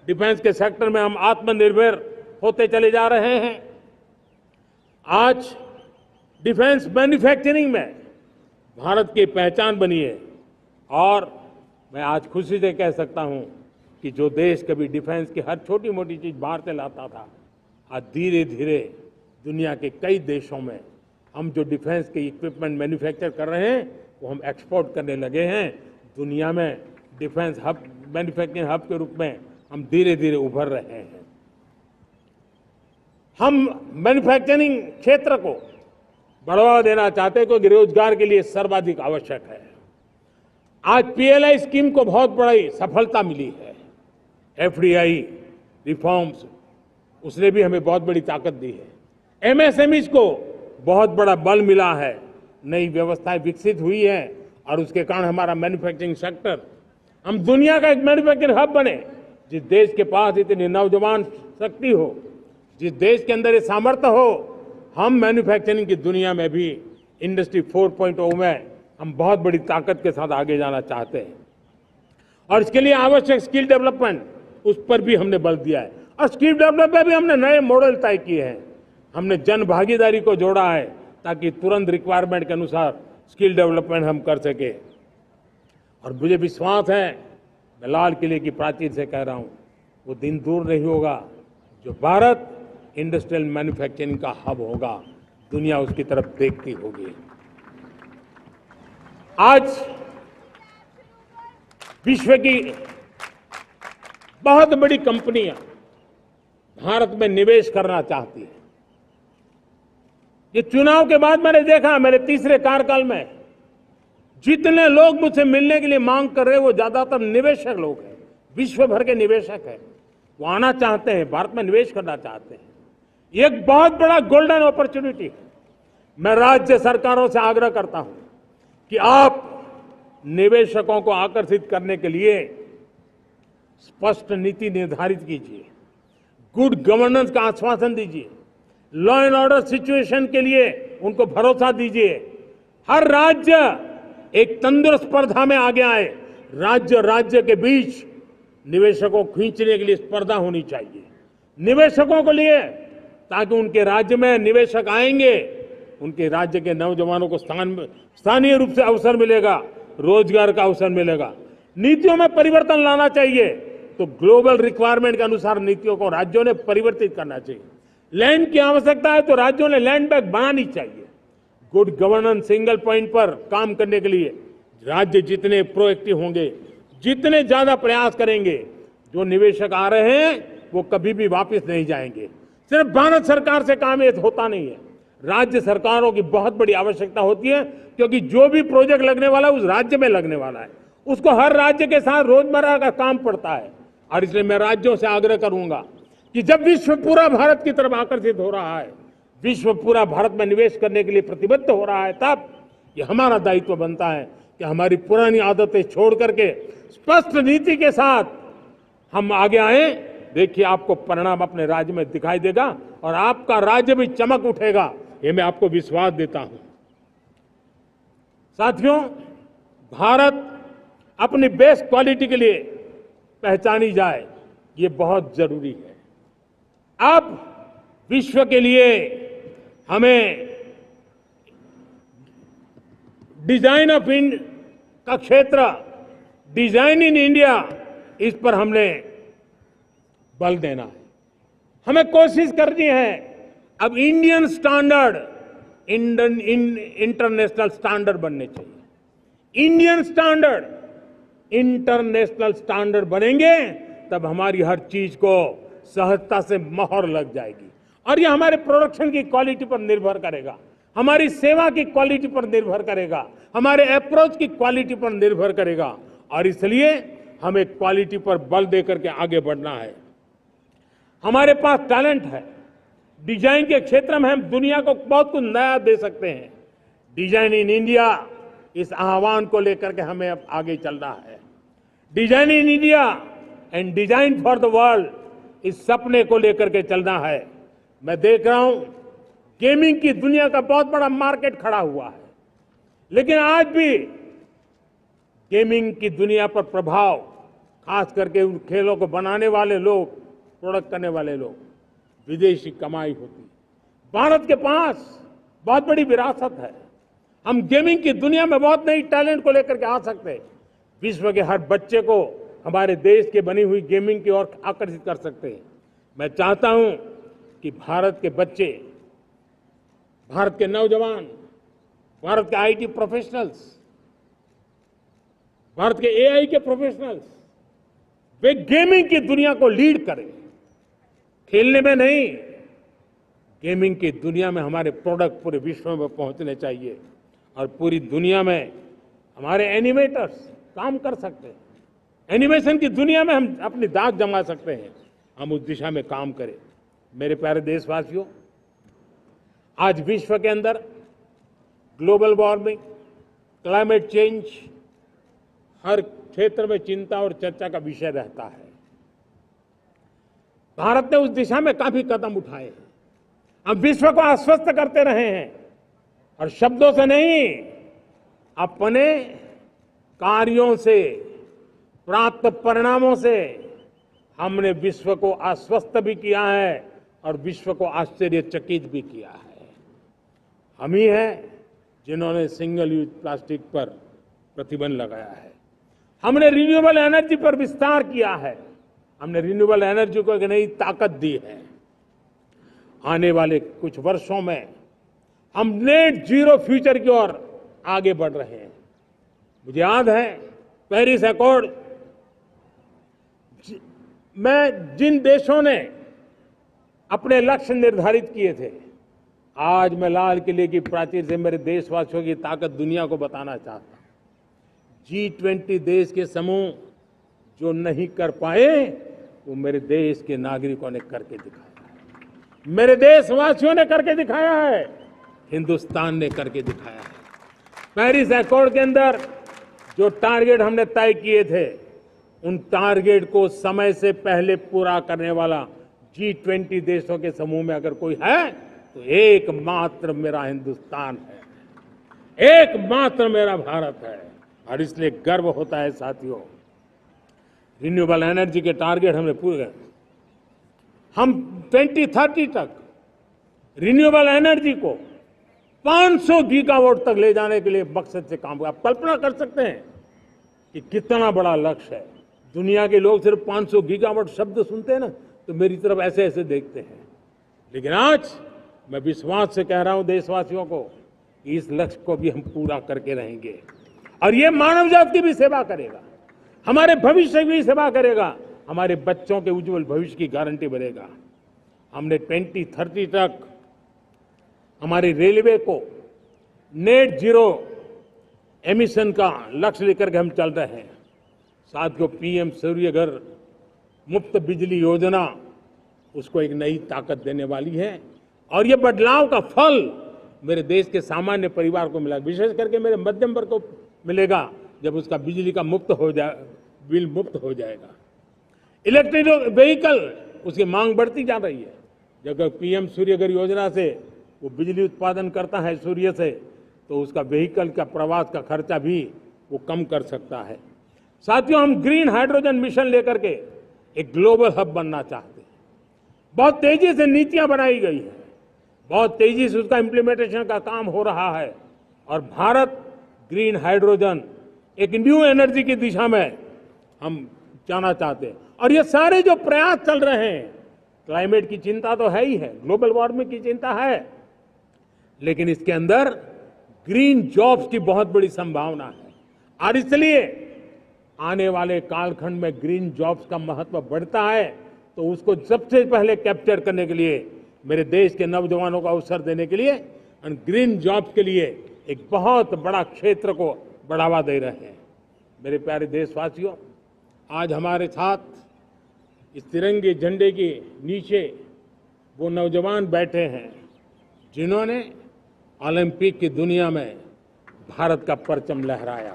डिफेंस के सेक्टर में हम आत्मनिर्भर होते चले जा रहे हैं। आज डिफेंस मैन्युफैक्चरिंग में भारत की पहचान बनी है। और मैं आज खुशी से कह सकता हूं कि जो देश कभी डिफेंस की हर छोटी मोटी चीज बाहर से लाता था, आज धीरे धीरे दुनिया के कई देशों में हम जो डिफेंस के इक्विपमेंट मैन्युफैक्चर कर रहे हैं वो हम एक्सपोर्ट करने लगे हैं। दुनिया में डिफेंस हब, मैन्युफैक्चरिंग हब के रूप में हम धीरे धीरे उभर रहे हैं। हम मैन्युफैक्चरिंग क्षेत्र को बढ़ावा देना चाहते हैं क्योंकि रोजगार के लिए सर्वाधिक आवश्यक है। आज पीएलआई स्कीम को बहुत बड़ी सफलता मिली है। एफडीआई रिफॉर्म्स, उसने भी हमें बहुत बड़ी ताकत दी है। एमएसएमईज को बहुत बड़ा बल मिला है, नई व्यवस्थाएं विकसित हुई है और उसके कारण हमारा मैन्युफैक्चरिंग सेक्टर, हम दुनिया का एक मैन्युफैक्चरिंग हब बने। जिस देश के पास इतनी नौजवान शक्ति हो, जिस देश के अंदर ये सामर्थ्य हो, हम मैन्युफैक्चरिंग की दुनिया में भी इंडस्ट्री 4.0 में हम बहुत बड़ी ताकत के साथ आगे जाना चाहते हैं। और इसके लिए आवश्यक स्किल डेवलपमेंट, उस पर भी हमने बल दिया है। और स्किल डेवलपमेंट में भी हमने नए मॉडल तय किए हैं। हमने जन भागीदारी को जोड़ा है ताकि तुरंत रिक्वायरमेंट के अनुसार स्किल डेवलपमेंट हम कर सके। और मुझे विश्वास है, मैं लाल किले की प्राचीर से कह रहा हूं, वो दिन दूर नहीं होगा जो भारत इंडस्ट्रियल मैन्युफैक्चरिंग का हब होगा। दुनिया उसकी तरफ देखती होगी। आज विश्व की बहुत बड़ी कंपनियां भारत में निवेश करना चाहती हैं। ये चुनाव के बाद मैंने देखा, मेरे तीसरे कार्यकाल में जितने लोग मुझसे मिलने के लिए मांग कर रहे हैं वो ज्यादातर निवेशक लोग हैं, विश्व भर के निवेशक हैं। वो आना चाहते हैं, भारत में निवेश करना चाहते हैं। ये एक बहुत बड़ा गोल्डन अपॉर्चुनिटी है। मैं राज्य सरकारों से आग्रह करता हूं कि आप निवेशकों को आकर्षित करने के लिए स्पष्ट नीति निर्धारित कीजिए, गुड गवर्नेंस का आश्वासन दीजिए, लॉ एंड ऑर्डर सिचुएशन के लिए उनको भरोसा दीजिए। हर राज्य एक तंदुरुस्त स्पर्धा में आगे आए। राज्य के बीच निवेशकों को खींचने के लिए स्पर्धा होनी चाहिए, निवेशकों को लिए, ताकि उनके राज्य में निवेशक आएंगे, उनके राज्य के नौजवानों को स्थानीय रूप से अवसर मिलेगा, रोजगार का अवसर मिलेगा। नीतियों में परिवर्तन लाना चाहिए तो ग्लोबल रिक्वायरमेंट के अनुसार नीतियों को राज्यों ने परिवर्तित करना चाहिए। लैंड की आवश्यकता है तो राज्यों ने लैंड बैंक बनानी चाहिए। गुड गवर्नेंस सिंगल पॉइंट पर काम करने के लिए राज्य जितने प्रोएक्टिव होंगे, जितने ज्यादा प्रयास करेंगे, जो निवेशक आ रहे हैं वो कभी भी वापस नहीं जाएंगे। सिर्फ भारत सरकार से काम ये होता नहीं है, राज्य सरकारों की बहुत बड़ी आवश्यकता होती है, क्योंकि जो भी प्रोजेक्ट लगने वाला है उस राज्य में लगने वाला है, उसको हर राज्य के साथ रोजमर्रा का काम पड़ता है। और इसलिए मैं राज्यों से आग्रह करूंगा कि जब विश्व पूरा भारत की तरफ आकर्षित हो रहा है, विश्व पूरा भारत में निवेश करने के लिए प्रतिबद्ध हो रहा है, तब ये हमारा दायित्व बनता है कि हमारी पुरानी आदतें छोड़ करके स्पष्ट नीति के साथ हम आगे आए। देखिए, आपको परिणाम अपने राज्य में दिखाई देगा और आपका राज्य भी चमक उठेगा, ये मैं आपको विश्वास देता हूं। साथियों, भारत अपनी बेस्ट क्वालिटी के लिए पहचानी जाए, ये बहुत जरूरी है। अब विश्व के लिए हमें डिजाइन ऑफ इंडिया का क्षेत्र, डिजाइन इन इंडिया, इस पर हमने बल देना है। हमें कोशिश करनी है अब इंडियन स्टैंडर्ड इंटरनेशनल स्टैंडर्ड बनने चाहिए। इंडियन स्टैंडर्ड इंटरनेशनल स्टैंडर्ड बनेंगे तब हमारी हर चीज को सहजता से मोहर लग जाएगी। और ये हमारे प्रोडक्शन की क्वालिटी पर निर्भर करेगा, हमारी सेवा की क्वालिटी पर निर्भर करेगा, हमारे अप्रोच की क्वालिटी पर निर्भर करेगा। और इसलिए हमें क्वालिटी पर बल देकर के आगे बढ़ना है। हमारे पास टैलेंट है, डिजाइन के क्षेत्र में हम दुनिया को बहुत कुछ नया दे सकते हैं। डिजाइन इन इंडिया, इस आह्वान को लेकर के हमें अब आगे चलना है। Design in India and design for the world, इस सपने को लेकर के चलना है। मैं देख रहा हूं गेमिंग की दुनिया का बहुत बड़ा मार्केट खड़ा हुआ है, लेकिन आज भी गेमिंग की दुनिया पर प्रभाव, खास करके उन खेलों को बनाने वाले लोग, प्रोडक्ट करने वाले लोग, विदेशी कमाई होती। भारत के पास बहुत बड़ी विरासत है, हम गेमिंग की दुनिया में बहुत नई टैलेंट को लेकर के आ सकते हैं। विश्व के हर बच्चे को हमारे देश के बनी हुई गेमिंग की ओर आकर्षित कर सकते हैं। मैं चाहता हूं कि भारत के बच्चे भारत के नौजवान, भारत के आईटी प्रोफेशनल्स, भारत के एआई के प्रोफेशनल्स, वे गेमिंग की दुनिया को लीड करें। खेलने में नहीं, गेमिंग की दुनिया में हमारे प्रोडक्ट पूरे विश्व में पहुंचने चाहिए और पूरी दुनिया में हमारे एनिमेटर्स काम कर सकते हैं। एनिमेशन की दुनिया में हम अपनी दाग जमा सकते हैं। हम उस दिशा में काम करें। मेरे प्यारे देशवासियों, आज विश्व के अंदर ग्लोबल वार्मिंग, क्लाइमेट चेंज हर क्षेत्र में चिंता और चर्चा का विषय रहता है। भारत ने उस दिशा में काफी कदम उठाए हैं। हम विश्व को आश्वस्त करते रहे हैं और शब्दों से नहीं, अपने कार्यों से, प्राप्त परिणामों से हमने विश्व को आश्वस्त भी किया है और विश्व को आश्चर्यचकित भी किया है। हम ही हैं जिन्होंने सिंगल यूज प्लास्टिक पर प्रतिबंध लगाया है। हमने रिन्यूएबल एनर्जी पर विस्तार किया है। हमने रिन्यूएबल एनर्जी को एक नई ताकत दी है। आने वाले कुछ वर्षों में हम नेट जीरो फ्यूचर की ओर आगे बढ़ रहे हैं। मुझे याद है पेरिस अकॉर्ड में जिन देशों ने अपने लक्ष्य निर्धारित किए थे, आज मैं लाल किले की प्राचीर से मेरे देशवासियों की ताकत दुनिया को बताना चाहता हूं। G20 देश के समूह जो नहीं कर पाए, वो मेरे देश के नागरिकों ने करके दिखाया है। मेरे देशवासियों ने करके दिखाया है। हिंदुस्तान ने करके दिखाया है। पेरिस अकॉर्ड के अंदर जो टारगेट हमने तय किए थे, उन टारगेट को समय से पहले पूरा करने वाला G20 देशों के समूह में अगर कोई है तो एकमात्र मेरा हिंदुस्तान है, एकमात्र मेरा भारत है। और इसलिए गर्व होता है साथियों। रिन्यूएबल एनर्जी के टारगेट हमने पूरे, हम 2030 तक रिन्यूएबल एनर्जी को 500 गीगावाट तक ले जाने के लिए मकसद से काम कर। आप कल्पना कर सकते हैं कि कितना बड़ा लक्ष्य है। दुनिया के लोग सिर्फ 500 गीगावाट शब्द सुनते हैं ना, तो मेरी तरफ ऐसे ऐसे देखते हैं। लेकिन आज मैं विश्वास से कह रहा हूं देशवासियों को कि इस लक्ष्य को भी हम पूरा करके रहेंगे और ये मानव जाति की भी सेवा करेगा, हमारे भविष्य की भी सेवा करेगा, हमारे बच्चों के उज्जवल भविष्य की गारंटी बनेगा। हमने 2030 तक हमारी रेलवे को नेट जीरो एमिशन का लक्ष्य लेकर के हम चल रहे हैं। साथियों, पीएम सूर्य घर मुफ्त बिजली योजना उसको एक नई ताकत देने वाली है और ये बदलाव का फल मेरे देश के सामान्य परिवार को मिला, विशेष करके मेरे मध्यम वर्ग को मिलेगा जब उसका बिजली का मुफ्त हो जाए, बिल मुफ्त हो जाएगा। इलेक्ट्रिक व्हीकल उसकी मांग बढ़ती जा रही है। जब पीएम सूर्य घर योजना से वो बिजली उत्पादन करता है सूर्य से, तो उसका व्हीकल का प्रवास का खर्चा भी वो कम कर सकता है। साथियों, हम ग्रीन हाइड्रोजन मिशन लेकर के एक ग्लोबल हब बनना चाहते हैं। बहुत तेजी से नीतियां बनाई गई है, बहुत तेजी से उसका इम्प्लीमेंटेशन का काम हो रहा है और भारत ग्रीन हाइड्रोजन एक न्यू एनर्जी की दिशा में हम जाना चाहते हैं। और ये सारे जो प्रयास चल रहे हैं, क्लाइमेट की चिंता तो है ही है, ग्लोबल वार्मिंग की चिंता है, लेकिन इसके अंदर ग्रीन जॉब्स की बहुत बड़ी संभावना है और इसलिए आने वाले कालखंड में ग्रीन जॉब्स का महत्व बढ़ता है। तो उसको सबसे पहले कैप्चर करने के लिए, मेरे देश के नौजवानों को अवसर देने के लिए और ग्रीन जॉब्स के लिए एक बहुत बड़ा क्षेत्र को बढ़ावा दे रहे हैं। मेरे प्यारे देशवासियों, आज हमारे साथ इस तिरंगे झंडे के नीचे वो नौजवान बैठे हैं जिन्होंने ओलंपिक की दुनिया में भारत का परचम लहराया।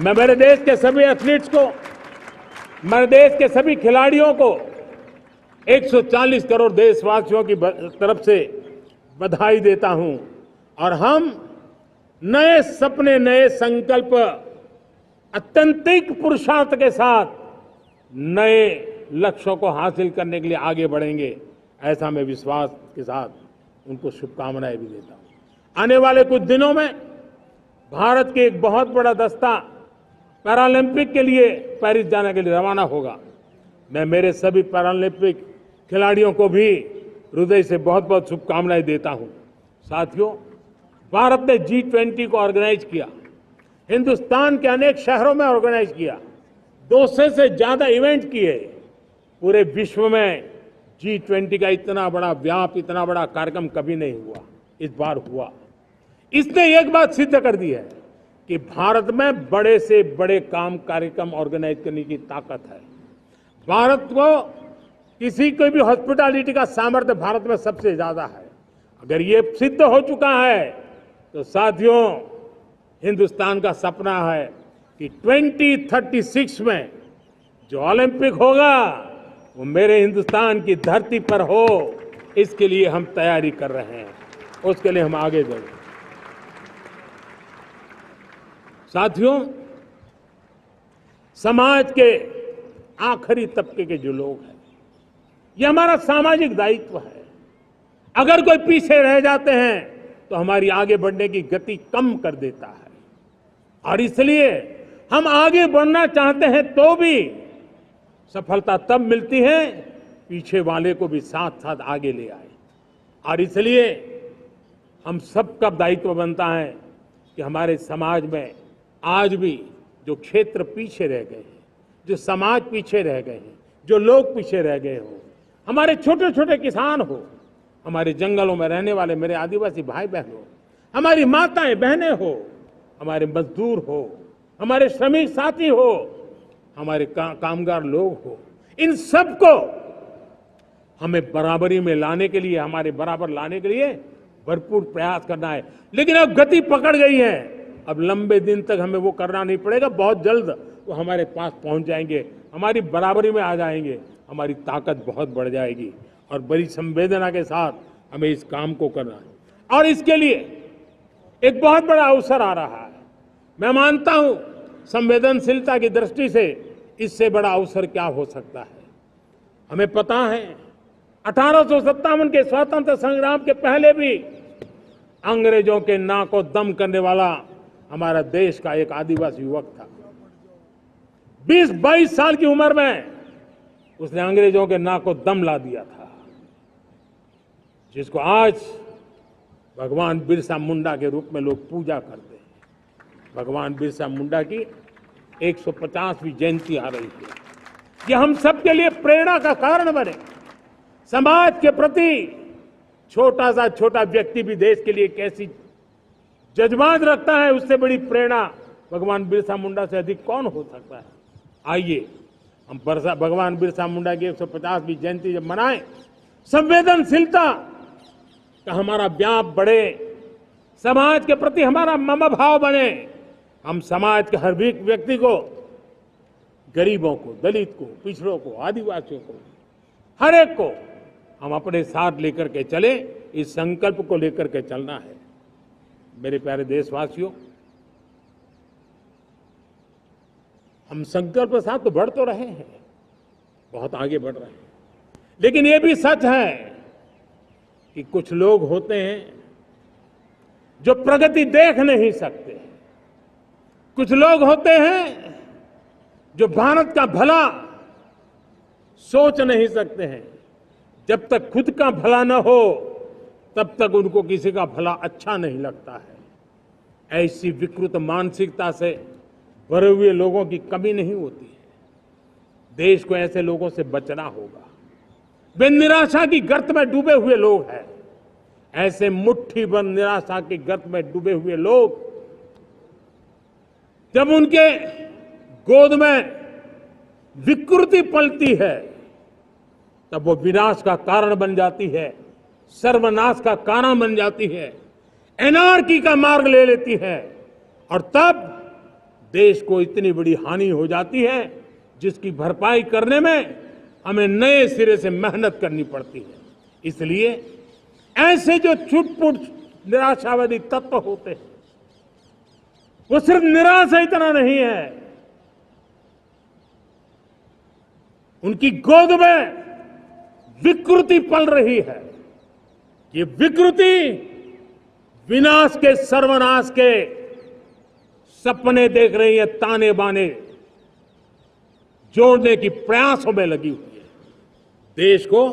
मैं मेरे देश के सभी एथलीट्स को, मेरे देश के सभी खिलाड़ियों को 140 करोड़ देशवासियों की तरफ से बधाई देता हूं और हम नए सपने, नए संकल्प, अत्यंतिक पुरुषार्थ के साथ नए लक्ष्यों को हासिल करने के लिए आगे बढ़ेंगे। ऐसा मैं विश्वास के साथ उनको शुभकामनाएं भी देता हूं। आने वाले कुछ दिनों में भारत के एक बहुत बड़ा दस्ता पैरालंपिक के लिए पेरिस जाने के लिए रवाना होगा। मैं मेरे सभी पैरालंपिक खिलाड़ियों को भी हृदय से बहुत बहुत शुभकामनाएं देता हूं। साथियों, भारत ने G20 को ऑर्गेनाइज किया, हिंदुस्तान के अनेक शहरों में ऑर्गेनाइज किया, 200 से ज्यादा इवेंट किए। पूरे विश्व में G20 का इतना बड़ा व्याप, इतना बड़ा कार्यक्रम कभी नहीं हुआ, इस बार हुआ। इसने एक बात सिद्ध कर दी है कि भारत में बड़े से बड़े कार्यक्रम ऑर्गेनाइज करने की ताकत है। भारत को किसी को भी हॉस्पिटैलिटी का सामर्थ्य भारत में सबसे ज्यादा है। अगर ये सिद्ध हो चुका है तो साथियों, हिंदुस्तान का सपना है कि 2036 में जो ओलंपिक होगा वो मेरे हिंदुस्तान की धरती पर हो। इसके लिए हम तैयारी कर रहे हैं, उसके लिए हम आगे बढ़े। साथियों, समाज के आखिरी तबके के जो लोग हैं, ये हमारा सामाजिक दायित्व है। अगर कोई पीछे रह जाते हैं तो हमारी आगे बढ़ने की गति कम कर देता है, और इसलिए हम आगे बढ़ना चाहते हैं तो भी सफलता तब मिलती है पीछे वाले को भी साथ साथ आगे ले आए। और इसलिए हम सबका दायित्व बनता है कि हमारे समाज में आज भी जो क्षेत्र पीछे रह गए हैं, जो समाज पीछे रह गए हैं, जो लोग पीछे रह गए हो, हमारे छोटे छोटे किसान हो, हमारे जंगलों में रहने वाले मेरे आदिवासी भाई बहन हो, हमारी माताएं बहनें हो, हमारे मजदूर हो, हमारे श्रमिक साथी हो, हमारे कामगार लोग हो, इन सबको हमें बराबरी में लाने के लिए, हमारे बराबर लाने के लिए भरपूर प्रयास करना है। लेकिन अब गति पकड़ गई है, अब लंबे दिन तक हमें वो करना नहीं पड़ेगा। बहुत जल्द वो हमारे पास पहुंच जाएंगे, हमारी बराबरी में आ जाएंगे, हमारी ताकत बहुत बढ़ जाएगी और बड़ी संवेदना के साथ हमें इस काम को करना है। और इसके लिए एक बहुत बड़ा अवसर आ रहा है। मैं मानता हूं संवेदनशीलता की दृष्टि से इससे बड़ा अवसर क्या हो सकता है। हमें पता है 1857 के स्वतंत्र संग्राम के पहले भी अंग्रेजों के नाक को दम करने वाला हमारा देश का एक आदिवासी युवक था। 20-22 साल की उम्र में उसने अंग्रेजों के नाक को दम ला दिया था, जिसको आज भगवान बिरसा मुंडा के रूप में लोग पूजा करते हैं। भगवान बिरसा मुंडा की 150वीं जयंती आ रही है। ये हम सबके लिए प्रेरणा का कारण बने। समाज के प्रति छोटा सा छोटा व्यक्ति भी देश के लिए कैसी जज्बात रखता है, उससे बड़ी प्रेरणा भगवान बिरसा मुंडा से अधिक कौन हो सकता है। आइए हम भगवान बिरसा मुंडा की 150वीं जयंती जब मनाएं, संवेदनशीलता का हमारा व्याप बढ़े, समाज के प्रति हमारा ममभाव बने। हम समाज के हर व्यक्ति को, गरीबों को, दलित को, पिछड़ों को, आदिवासियों को, हर एक को हम अपने साथ लेकर के चले। इस संकल्प को लेकर के चलना है। मेरे प्यारे देशवासियों, हम संकल्प के साथ तो बढ़ तो रहे हैं, बहुत आगे बढ़ रहे हैं, लेकिन ये भी सच है कि कुछ लोग होते हैं जो प्रगति देख नहीं सकते। कुछ लोग होते हैं जो भारत का भला सोच नहीं सकते हैं। जब तक खुद का भला न हो तब तक उनको किसी का भला अच्छा नहीं लगता है। ऐसी विकृत मानसिकता से भरे हुए लोगों की कमी नहीं होती है। देश को ऐसे लोगों से बचना होगा। वे निराशा की गर्त में डूबे हुए लोग हैं। ऐसे मुट्ठी भर निराशा की गर्त में डूबे हुए लोग, जब उनके गोद में विकृति पलती है तब वो विनाश का कारण बन जाती है, सर्वनाश का कारण बन जाती है, एनार्की का मार्ग ले लेती है, और तब देश को इतनी बड़ी हानि हो जाती है जिसकी भरपाई करने में हमें नए सिरे से मेहनत करनी पड़ती है। इसलिए ऐसे जो छुटपुट निराशावादी तत्व होते हैं, वो सिर्फ निराशा इतना नहीं है, उनकी गोद में विकृति पल रही है। ये विकृति विनाश के, सर्वनाश के सपने देख रही है, ताने बाने जोड़ने की प्रयासों में लगी हुई है। देश को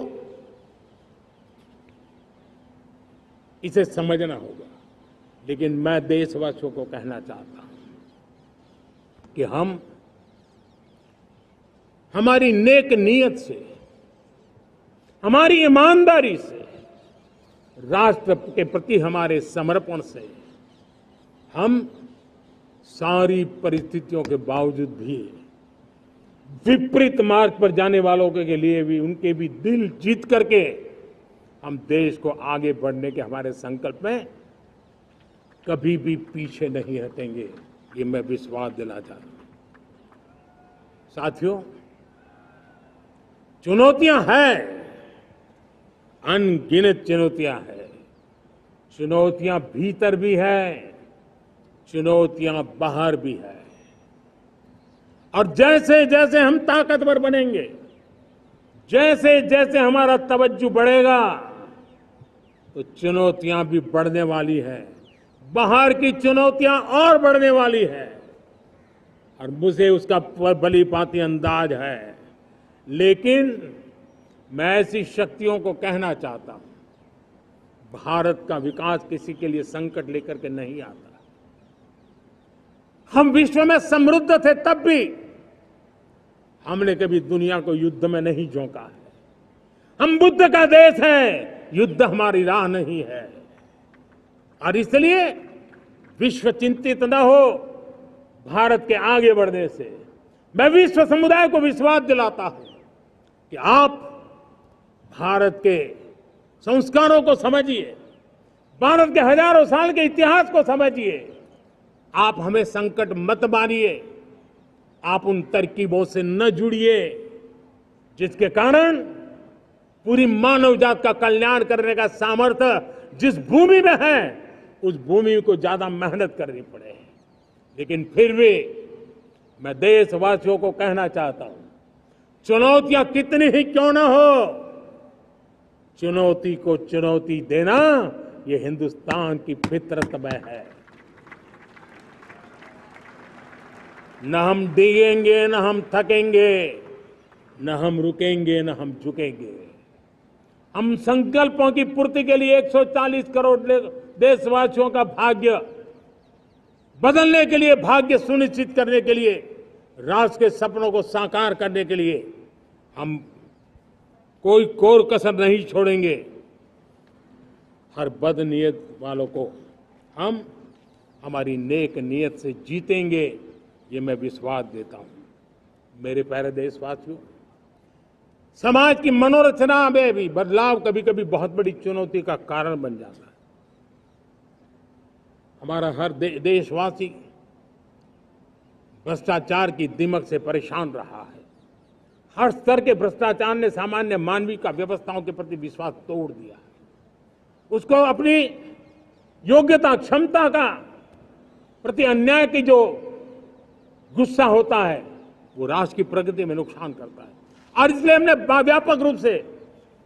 इसे समझना होगा। लेकिन मैं देशवासियों को कहना चाहता हूं कि हम हमारी नेक नीयत से, हमारी ईमानदारी से, राष्ट्र के प्रति हमारे समर्पण से हम सारी परिस्थितियों के बावजूद भी विपरीत मार्ग पर जाने वालों के लिए भी उनके भी दिल जीत करके हम देश को आगे बढ़ने के हमारे संकल्प में कभी भी पीछे नहीं हटेंगे, ये मैं विश्वास दिलाना चाहता हूं। साथियों, चुनौतियां हैं, अनगिनत चुनौतियां हैं। चुनौतियां भीतर भी है, चुनौतियां बाहर भी है। और जैसे जैसे हम ताकतवर बनेंगे, जैसे जैसे हमारा तवज्जो बढ़ेगा, तो चुनौतियां भी बढ़ने वाली है, बाहर की चुनौतियां और बढ़ने वाली है। और मुझे उसका भली भांति अंदाज है। लेकिन मैं ऐसी शक्तियों को कहना चाहता हूं, भारत का विकास किसी के लिए संकट लेकर के नहीं आता। हम विश्व में समृद्ध थे, तब भी हमने कभी दुनिया को युद्ध में नहीं झोंका है। हम बुद्ध का देश है, युद्ध हमारी राह नहीं है। और इसलिए विश्व चिंतित न हो भारत के आगे बढ़ने से। मैं विश्व समुदाय को विश्वास दिलाता हूं कि आप भारत के संस्कारों को समझिए, भारत के हजारों साल के इतिहास को समझिए। आप हमें संकट मत मानिए, आप उन तरकीबों से न जुड़िए जिसके कारण पूरी मानव जात का कल्याण करने का सामर्थ्य जिस भूमि में है, उस भूमि को ज्यादा मेहनत करनी पड़े। लेकिन फिर भी मैं देशवासियों को कहना चाहता हूं, चुनौतियां कितनी ही क्यों न हो, चुनौती को चुनौती देना ये हिंदुस्तान की फितरत में है। न हम डिगेंगे, न हम थकेंगे, न हम रुकेंगे, न हम झुकेंगे। हम संकल्पों की पूर्ति के लिए 140 करोड़ देशवासियों का भाग्य बदलने के लिए, भाग्य सुनिश्चित करने के लिए, राष्ट्र के सपनों को साकार करने के लिए हम कोई कोर कसर नहीं छोड़ेंगे। हर बदनीयत वालों को हम हमारी नेक नीयत से जीतेंगे, ये मैं विश्वास देता हूं। मेरे प्यारे देशवासियों, समाज की मनोरचना में भी बदलाव कभी कभी बहुत बड़ी चुनौती का कारण बन जाता है। हमारा हर देशवासी भ्रष्टाचार की दिमक से परेशान रहा है। हर स्तर के भ्रष्टाचार ने सामान्य मानवीय का व्यवस्थाओं के प्रति विश्वास तोड़ दिया है। उसको अपनी योग्यता, क्षमता का प्रति अन्याय की जो गुस्सा होता है, वो राष्ट्र की प्रगति में नुकसान करता है। और इसलिए हमने व्यापक रूप से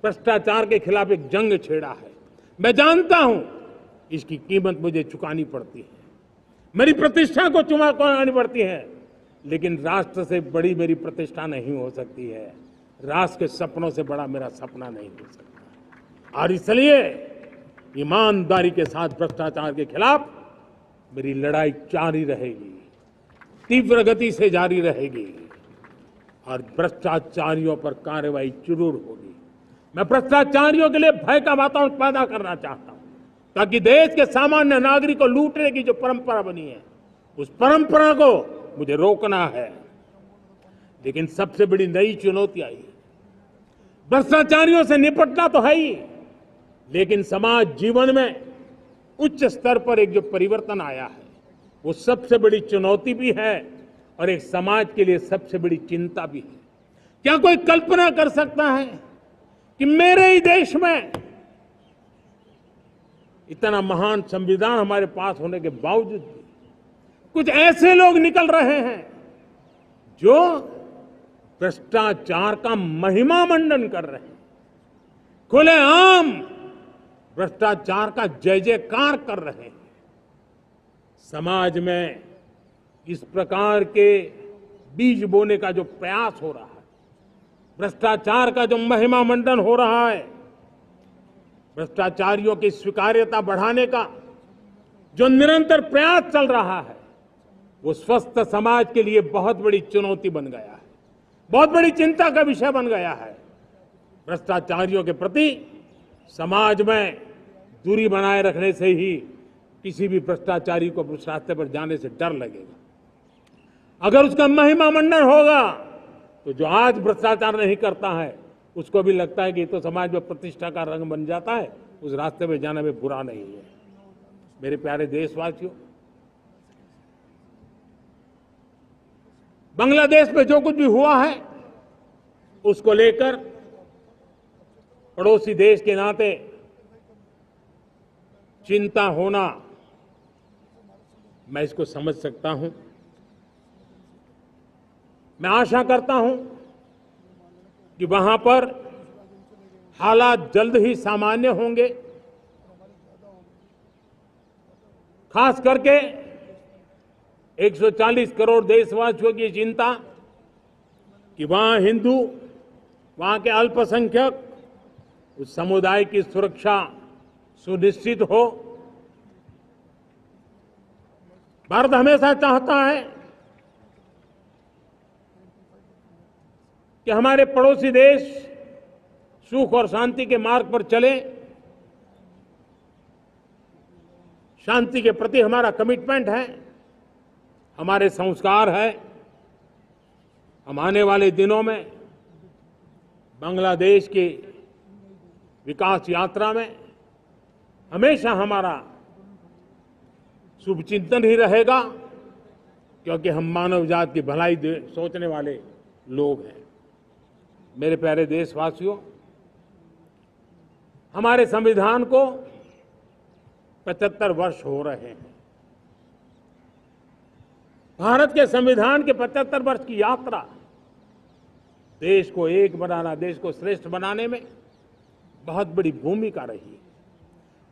भ्रष्टाचार के खिलाफ एक जंग छेड़ा है। मैं जानता हूं इसकी कीमत मुझे चुकानी पड़ती है, मेरी प्रतिष्ठा को चुकानी पड़ती है, लेकिन राष्ट्र से बड़ी मेरी प्रतिष्ठा नहीं हो सकती है, राष्ट्र के सपनों से बड़ा मेरा सपना नहीं हो सकता। और इसलिए ईमानदारी के साथ भ्रष्टाचार के खिलाफ मेरी लड़ाई जारी रहेगी, तीव्र गति से जारी रहेगी और भ्रष्टाचारियों पर कार्रवाई जरूर होगी। मैं भ्रष्टाचारियों के लिए भय का वातावरण पैदा करना चाहता हूं, ताकि देश के सामान्य नागरिक को लूटने की जो परंपरा बनी है, उस परंपरा को मुझे रोकना है। लेकिन सबसे बड़ी नई चुनौती आई, भ्रष्टाचारियों से निपटना तो है ही, लेकिन समाज जीवन में उच्च स्तर पर एक जो परिवर्तन आया है, वो सबसे बड़ी चुनौती भी है और एक समाज के लिए सबसे बड़ी चिंता भी है। क्या कोई कल्पना कर सकता है कि मेरे ही देश में इतना महान संविधान हमारे पास होने के बावजूद भी कुछ ऐसे लोग निकल रहे हैं जो भ्रष्टाचार का महिमा मंडन कर रहे हैं, खुलेआम भ्रष्टाचार का जय जयकार कर रहे हैं। समाज में इस प्रकार के बीज बोने का जो प्रयास हो रहा है, भ्रष्टाचार का जो महिमा मंडन हो रहा है, भ्रष्टाचारियों की स्वीकार्यता बढ़ाने का जो निरंतर प्रयास चल रहा है, वो स्वस्थ समाज के लिए बहुत बड़ी चुनौती बन गया है, बहुत बड़ी चिंता का विषय बन गया है। भ्रष्टाचारियों के प्रति समाज में दूरी बनाए रखने से ही किसी भी भ्रष्टाचारी को उस रास्ते पर जाने से डर लगेगा। अगर उसका महिमा मंडन होगा तो जो आज भ्रष्टाचार नहीं करता है उसको भी लगता है कि ये तो समाज में प्रतिष्ठा का रंग बन जाता है, उस रास्ते में जाने में बुरा नहीं है। मेरे प्यारे देशवासियों, बांग्लादेश में जो कुछ भी हुआ है उसको लेकर पड़ोसी देश के नाते चिंता होना, मैं इसको समझ सकता हूं। मैं आशा करता हूं कि वहां पर हालात जल्द ही सामान्य होंगे। खास करके 140 करोड़ देशवासियों की चिंता कि वहां हिंदू, वहां के अल्पसंख्यक, उस समुदाय की सुरक्षा सुनिश्चित हो। भारत हमेशा चाहता है कि हमारे पड़ोसी देश सुख और शांति के मार्ग पर चले। शांति के प्रति हमारा कमिटमेंट है, हमारे संस्कार है। हम आने वाले दिनों में बांग्लादेश की विकास यात्रा में हमेशा हमारा शुभचिंतन ही रहेगा, क्योंकि हम मानव जाति की भलाई सोचने वाले लोग हैं। मेरे प्यारे देशवासियों, हमारे संविधान को 75 वर्ष हो रहे हैं। भारत के संविधान के 75 वर्ष की यात्रा देश को एक बनाना, देश को श्रेष्ठ बनाने में बहुत बड़ी भूमिका रही।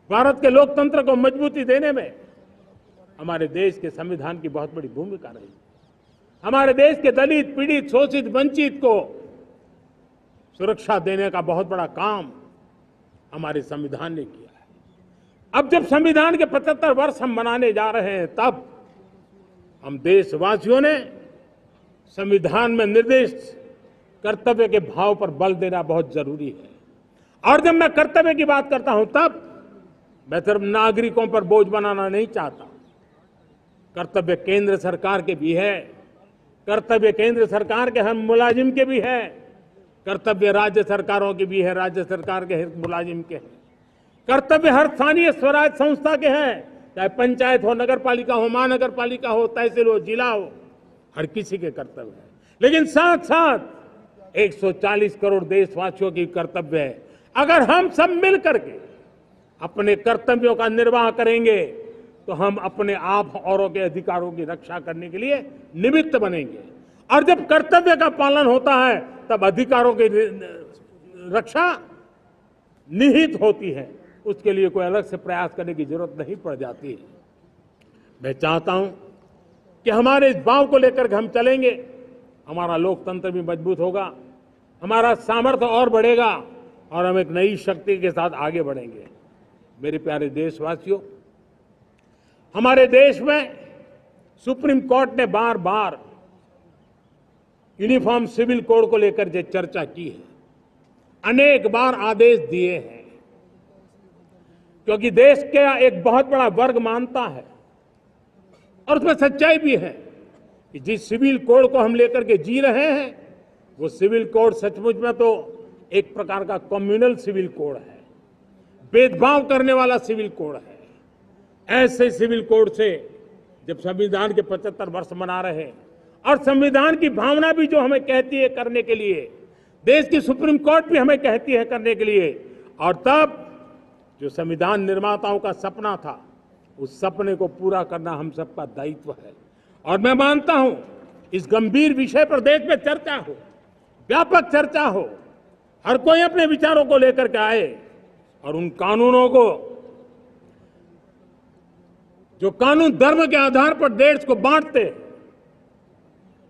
भारत के लोकतंत्र को मजबूती देने में हमारे देश के संविधान की बहुत बड़ी भूमिका रही। हमारे देश के दलित, पीड़ित, शोषित, वंचित को सुरक्षा देने का बहुत बड़ा काम हमारे संविधान ने किया है। अब जब संविधान के 75 वर्ष हम मनाने जा रहे हैं, तब हम देशवासियों ने संविधान में निर्दिष्ट कर्तव्य के भाव पर बल देना बहुत जरूरी है। और जब मैं कर्तव्य की बात करता हूं, तब मैं सिर्फ नागरिकों पर बोझ बनाना नहीं चाहता। कर्तव्य केंद्र सरकार के भी है, कर्तव्य केंद्र सरकार के हर मुलाजिम के भी है, कर्तव्य राज्य सरकारों के भी है, राज्य सरकार के हर मुलाजिम के हैं, कर्तव्य हर स्थानीय स्वराज संस्था के हैं, चाहे पंचायत हो, नगर पालिका हो, महानगर पालिका हो, तहसील हो, जिला हो, हर किसी के कर्तव्य है। लेकिन साथ साथ 140 करोड़ देशवासियों की कर्तव्य है। अगर हम सब मिल करके अपने कर्तव्यों का निर्वाह करेंगे तो हम अपने आप औरों के अधिकारों की रक्षा करने के लिए निमित्त बनेंगे। और जब कर्तव्य का पालन होता है तब अधिकारों की रक्षा निहित होती है, उसके लिए कोई अलग से प्रयास करने की जरूरत नहीं पड़ जाती है। मैं चाहता हूं कि हमारे इस भाव को लेकर के हम चलेंगे, हमारा लोकतंत्र भी मजबूत होगा, हमारा सामर्थ्य और बढ़ेगा और हम एक नई शक्ति के साथ आगे बढ़ेंगे। मेरे प्यारे देशवासियों, हमारे देश में सुप्रीम कोर्ट ने बार बार यूनिफॉर्म सिविल कोड को लेकर जो चर्चा की है, अनेक बार आदेश दिए हैं, क्योंकि देश का एक बहुत बड़ा वर्ग मानता है और उसमें सच्चाई भी है कि जिस सिविल कोड को हम लेकर के जी रहे हैं, वो सिविल कोड सचमुच में तो एक प्रकार का कम्युनल सिविल कोड है, भेदभाव करने वाला सिविल कोड है। ऐसे सिविल कोड से जब संविधान के 75 वर्ष मना रहे हैं और संविधान की भावना भी जो हमें कहती है करने के लिए, देश की सुप्रीम कोर्ट भी हमें कहती है करने के लिए, और तब जो संविधान निर्माताओं का सपना था, उस सपने को पूरा करना हम सबका दायित्व है। और मैं मानता हूं इस गंभीर विषय पर देश में चर्चा हो, व्यापक चर्चा हो, हर कोई अपने विचारों को लेकर के आए और उन कानूनों को, जो कानून धर्म के आधार पर देश को बांटते,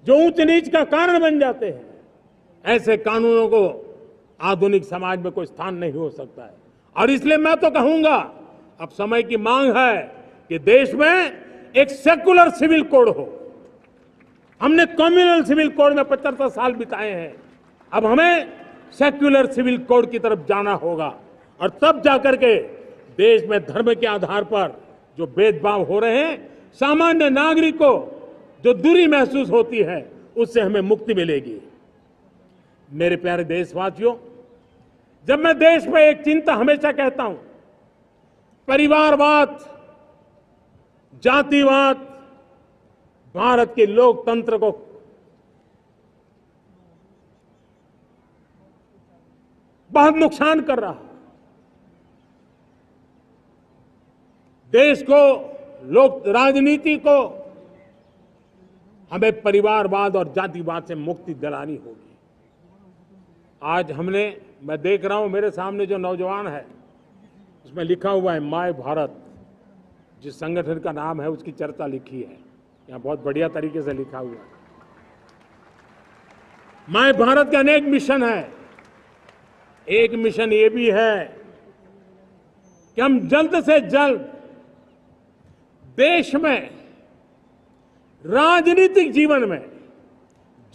जो ऊंच नीच का कारण बन जाते हैं, ऐसे कानूनों को आधुनिक समाज में कोई स्थान नहीं हो सकता है। और इसलिए मैं तो कहूंगा, अब समय की मांग है कि देश में एक सेकुलर सिविल कोड हो। हमने कम्युनल सिविल कोड में 75 साल बिताए हैं, अब हमें सेक्युलर सिविल कोड की तरफ जाना होगा और तब जाकर के देश में धर्म के आधार पर जो भेदभाव हो रहे हैं, सामान्य नागरिक को जो दूरी महसूस होती है, उससे हमें मुक्ति मिलेगी। मेरे प्यारे देशवासियों, जब मैं देश में एक चिंता हमेशा कहता हूं, परिवारवाद, जातिवाद भारत के लोकतंत्र को बहुत नुकसान कर रहा है। देश को, लोक राजनीति को हमें परिवारवाद और जातिवाद से मुक्ति दिलानी होगी। आज मैं देख रहा हूं मेरे सामने जो नौजवान है, उसमें लिखा हुआ है माय भारत, जिस संगठन का नाम है उसकी चर्चा लिखी है, यहाँ बहुत बढ़िया तरीके से लिखा हुआ है। माय भारत के अनेक मिशन है। एक मिशन ये भी है कि हम जल्द से जल्द देश में राजनीतिक जीवन में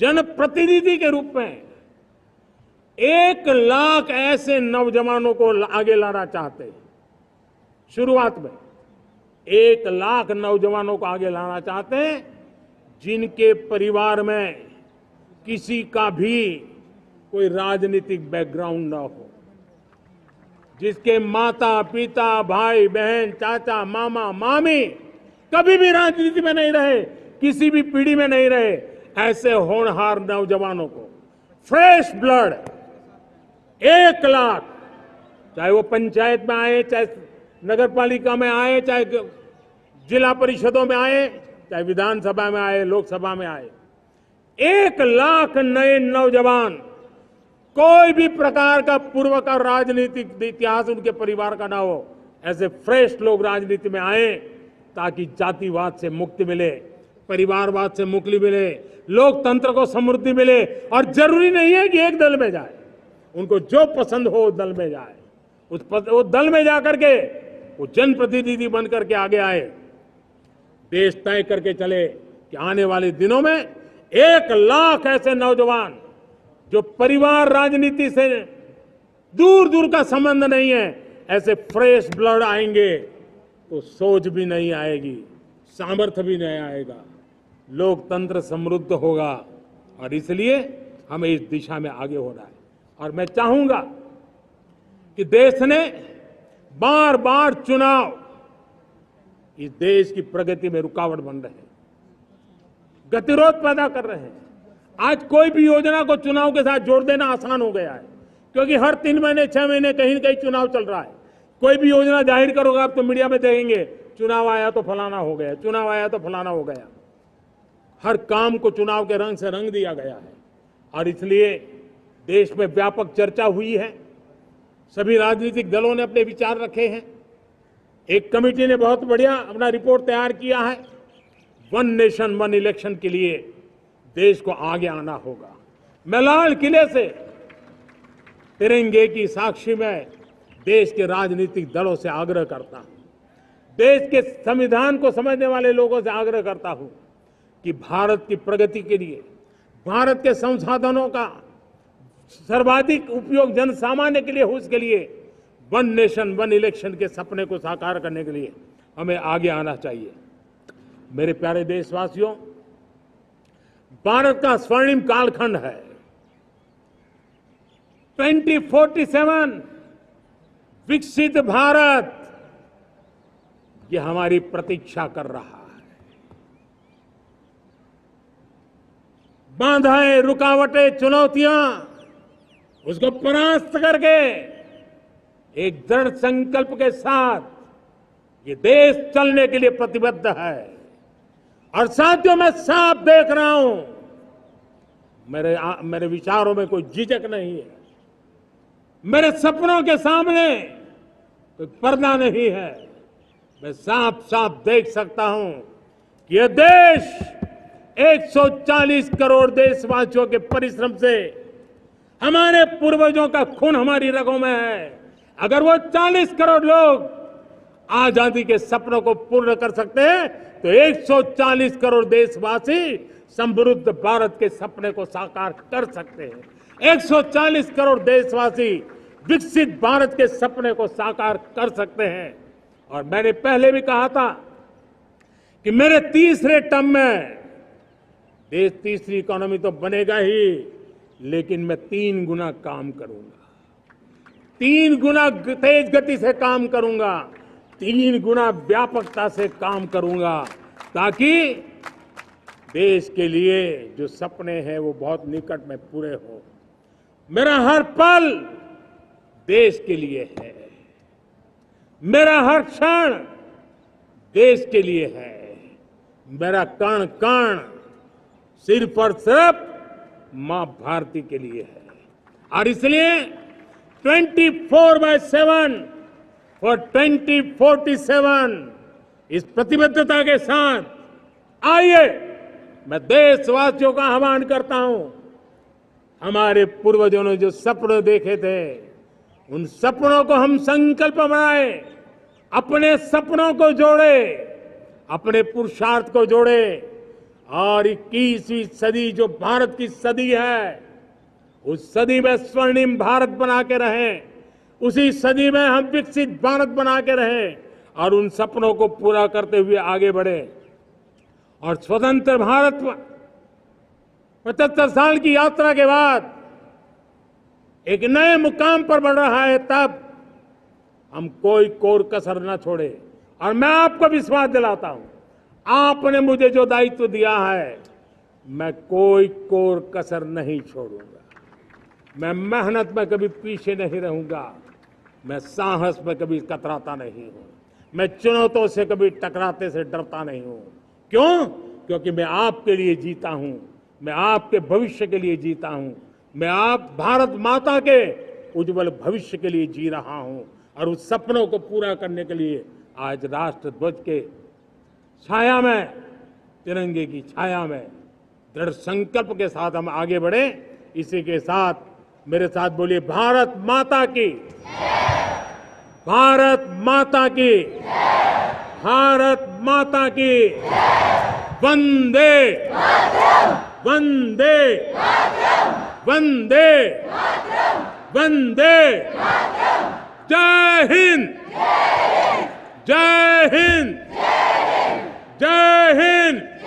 जनप्रतिनिधि के रूप में 1 लाख ऐसे नौजवानों को आगे लाना चाहते हैं। शुरुआत में 1 लाख नौजवानों को आगे लाना चाहते हैं, जिनके परिवार में किसी का भी कोई राजनीतिक बैकग्राउंड न हो, जिसके माता पिता भाई बहन चाचा मामा मामी कभी भी राजनीति में नहीं रहे, किसी भी पीढ़ी में नहीं रहे, ऐसे होनहार नौजवानों को फ्रेश ब्लड 1 लाख, चाहे वो पंचायत में आए, चाहे नगर पालिका में आए, चाहे जिला परिषदों में आए, चाहे विधानसभा में आए, लोकसभा में आए, 1 लाख नए नौजवान, कोई भी प्रकार का पूर्व का राजनीतिक इतिहास उनके परिवार का ना हो, ऐसे फ्रेश लोग राजनीति में आए ताकि जातिवाद से मुक्ति मिले, परिवारवाद से मुक्ति मिले, लोकतंत्र को समृद्धि मिले। और जरूरी नहीं है कि एक दल में जाए, उनको जो पसंद हो उस दल में जाए, उस दल में जाकर के वो जनप्रतिनिधि बनकर के आगे आए। देश तय करके चले कि आने वाले दिनों में 1 लाख ऐसे नौजवान जो परिवार राजनीति से दूर दूर का संबंध नहीं है, ऐसे फ्रेश ब्लड आएंगे तो सोच भी नहीं आएगी, सामर्थ्य भी नहीं आएगा, लोकतंत्र समृद्ध होगा। और इसलिए हमें इस दिशा में आगे होना है। और मैं चाहूंगा कि देश ने बार बार चुनाव इस देश की प्रगति में रुकावट बन रहे हैं, गतिरोध पैदा कर रहे हैं। आज कोई भी योजना को चुनाव के साथ जोड़ देना आसान हो गया है, क्योंकि हर 3 महीने 6 महीने कहीं न कहीं चुनाव चल रहा है। कोई भी योजना जाहिर करोगे आप तो मीडिया में देखेंगे, चुनाव आया तो फलाना हो गया, चुनाव आया तो फलाना हो गया। हर काम को चुनाव के रंग से रंग दिया गया है। और इसलिए देश में व्यापक चर्चा हुई है, सभी राजनीतिक दलों ने अपने विचार रखे हैं। एक कमेटी ने बहुत बढ़िया अपना रिपोर्ट तैयार किया है। 1 नेशन 1 इलेक्शन के लिए देश को आगे आना होगा। मैं लाल किले से तिरंगे की साक्षी में देश के राजनीतिक दलों से आग्रह करता हूं, देश के संविधान को समझने वाले लोगों से आग्रह करता हूं कि भारत की प्रगति के लिए, भारत के संसाधनों का सर्वाधिक उपयोग जन सामान्य के लिए हो, उसके लिए 1 नेशन 1 इलेक्शन के सपने को साकार करने के लिए हमें आगे आना चाहिए। मेरे प्यारे देशवासियों, भारत का स्वर्णिम कालखंड है। 2047 विकसित भारत, ये हमारी प्रतीक्षा कर रहा है। बाधाएं, रुकावटें, चुनौतियां, उसको परास्त करके एक दृढ़ संकल्प के साथ ये देश चलने के लिए प्रतिबद्ध है। और साथियों, मैं साफ देख रहा हूं, मेरे विचारों में कोई झिझक नहीं है, मेरे सपनों के सामने कोई पर्दा नहीं है। मैं साफ साफ देख सकता हूं कि यह देश 140 करोड़ देशवासियों के परिश्रम से, हमारे पूर्वजों का खून हमारी रगों में है, अगर वो 40 करोड़ लोग आजादी के सपनों को पूर्ण कर सकते हैं तो 140 करोड़ देशवासी समृद्ध भारत के सपने को साकार कर सकते हैं। 140 करोड़ देशवासी विकसित भारत के सपने को साकार कर सकते हैं। और मैंने पहले भी कहा था कि मेरे तीसरे टर्म में देश तीसरी इकोनॉमी तो बनेगा ही, लेकिन मैं 3 गुना काम करूंगा, 3 गुना तेज गति से काम करूंगा, 3 गुना व्यापकता से काम करूंगा, ताकि देश के लिए जो सपने हैं वो बहुत निकट में पूरे हो। मेरा हर पल देश के लिए है, मेरा हर क्षण देश के लिए है, मेरा कण कण सिर्फ और सिर्फ मां भारती के लिए है। और इसलिए 24/7 और 2047 इस प्रतिबद्धता के साथ आइए मैं देशवासियों का आह्वान करता हूं। हमारे पूर्वजों ने जो सपने देखे थे उन सपनों को हम संकल्प बनाए, अपने सपनों को जोड़े, अपने पुरुषार्थ को जोड़े और 21वीं सदी जो भारत की सदी है उस सदी में स्वर्णिम भारत बना के रहें, उसी सदी में हम विकसित भारत बना के रहें और उन सपनों को पूरा करते हुए आगे बढ़े। और स्वतंत्र भारत 75 साल की यात्रा के बाद एक नए मुकाम पर बढ़ रहा है, तब हम कोई कोर कसर न छोड़े। और मैं आपको विश्वास दिलाता हूं, आपने मुझे जो दायित्व दिया है मैं कोई कोर कसर नहीं छोड़ूंगा। मैं मेहनत में कभी पीछे नहीं रहूंगा, मैं साहस में कभी कतराता नहीं हूं, मैं चुनौतियों से कभी टकराते से डरता नहीं हूं। क्यों? क्योंकि मैं आपके लिए जीता हूं, मैं आपके भविष्य के लिए जीता हूं, मैं आप भारत माता के उज्जवल भविष्य के लिए जी रहा हूं। और उस सपनों को पूरा करने के लिए आज राष्ट्र ध्वज के छाया में, तिरंगे की छाया में दृढ़ संकल्प के साथ हम आगे बढ़े। इसी के साथ मेरे साथ बोलिए, भारत माता की, भारत माता की, भारत माता की, वंदे वंदे वंदे वंदे। जय हिंद, जय हिंद, जय हिंद।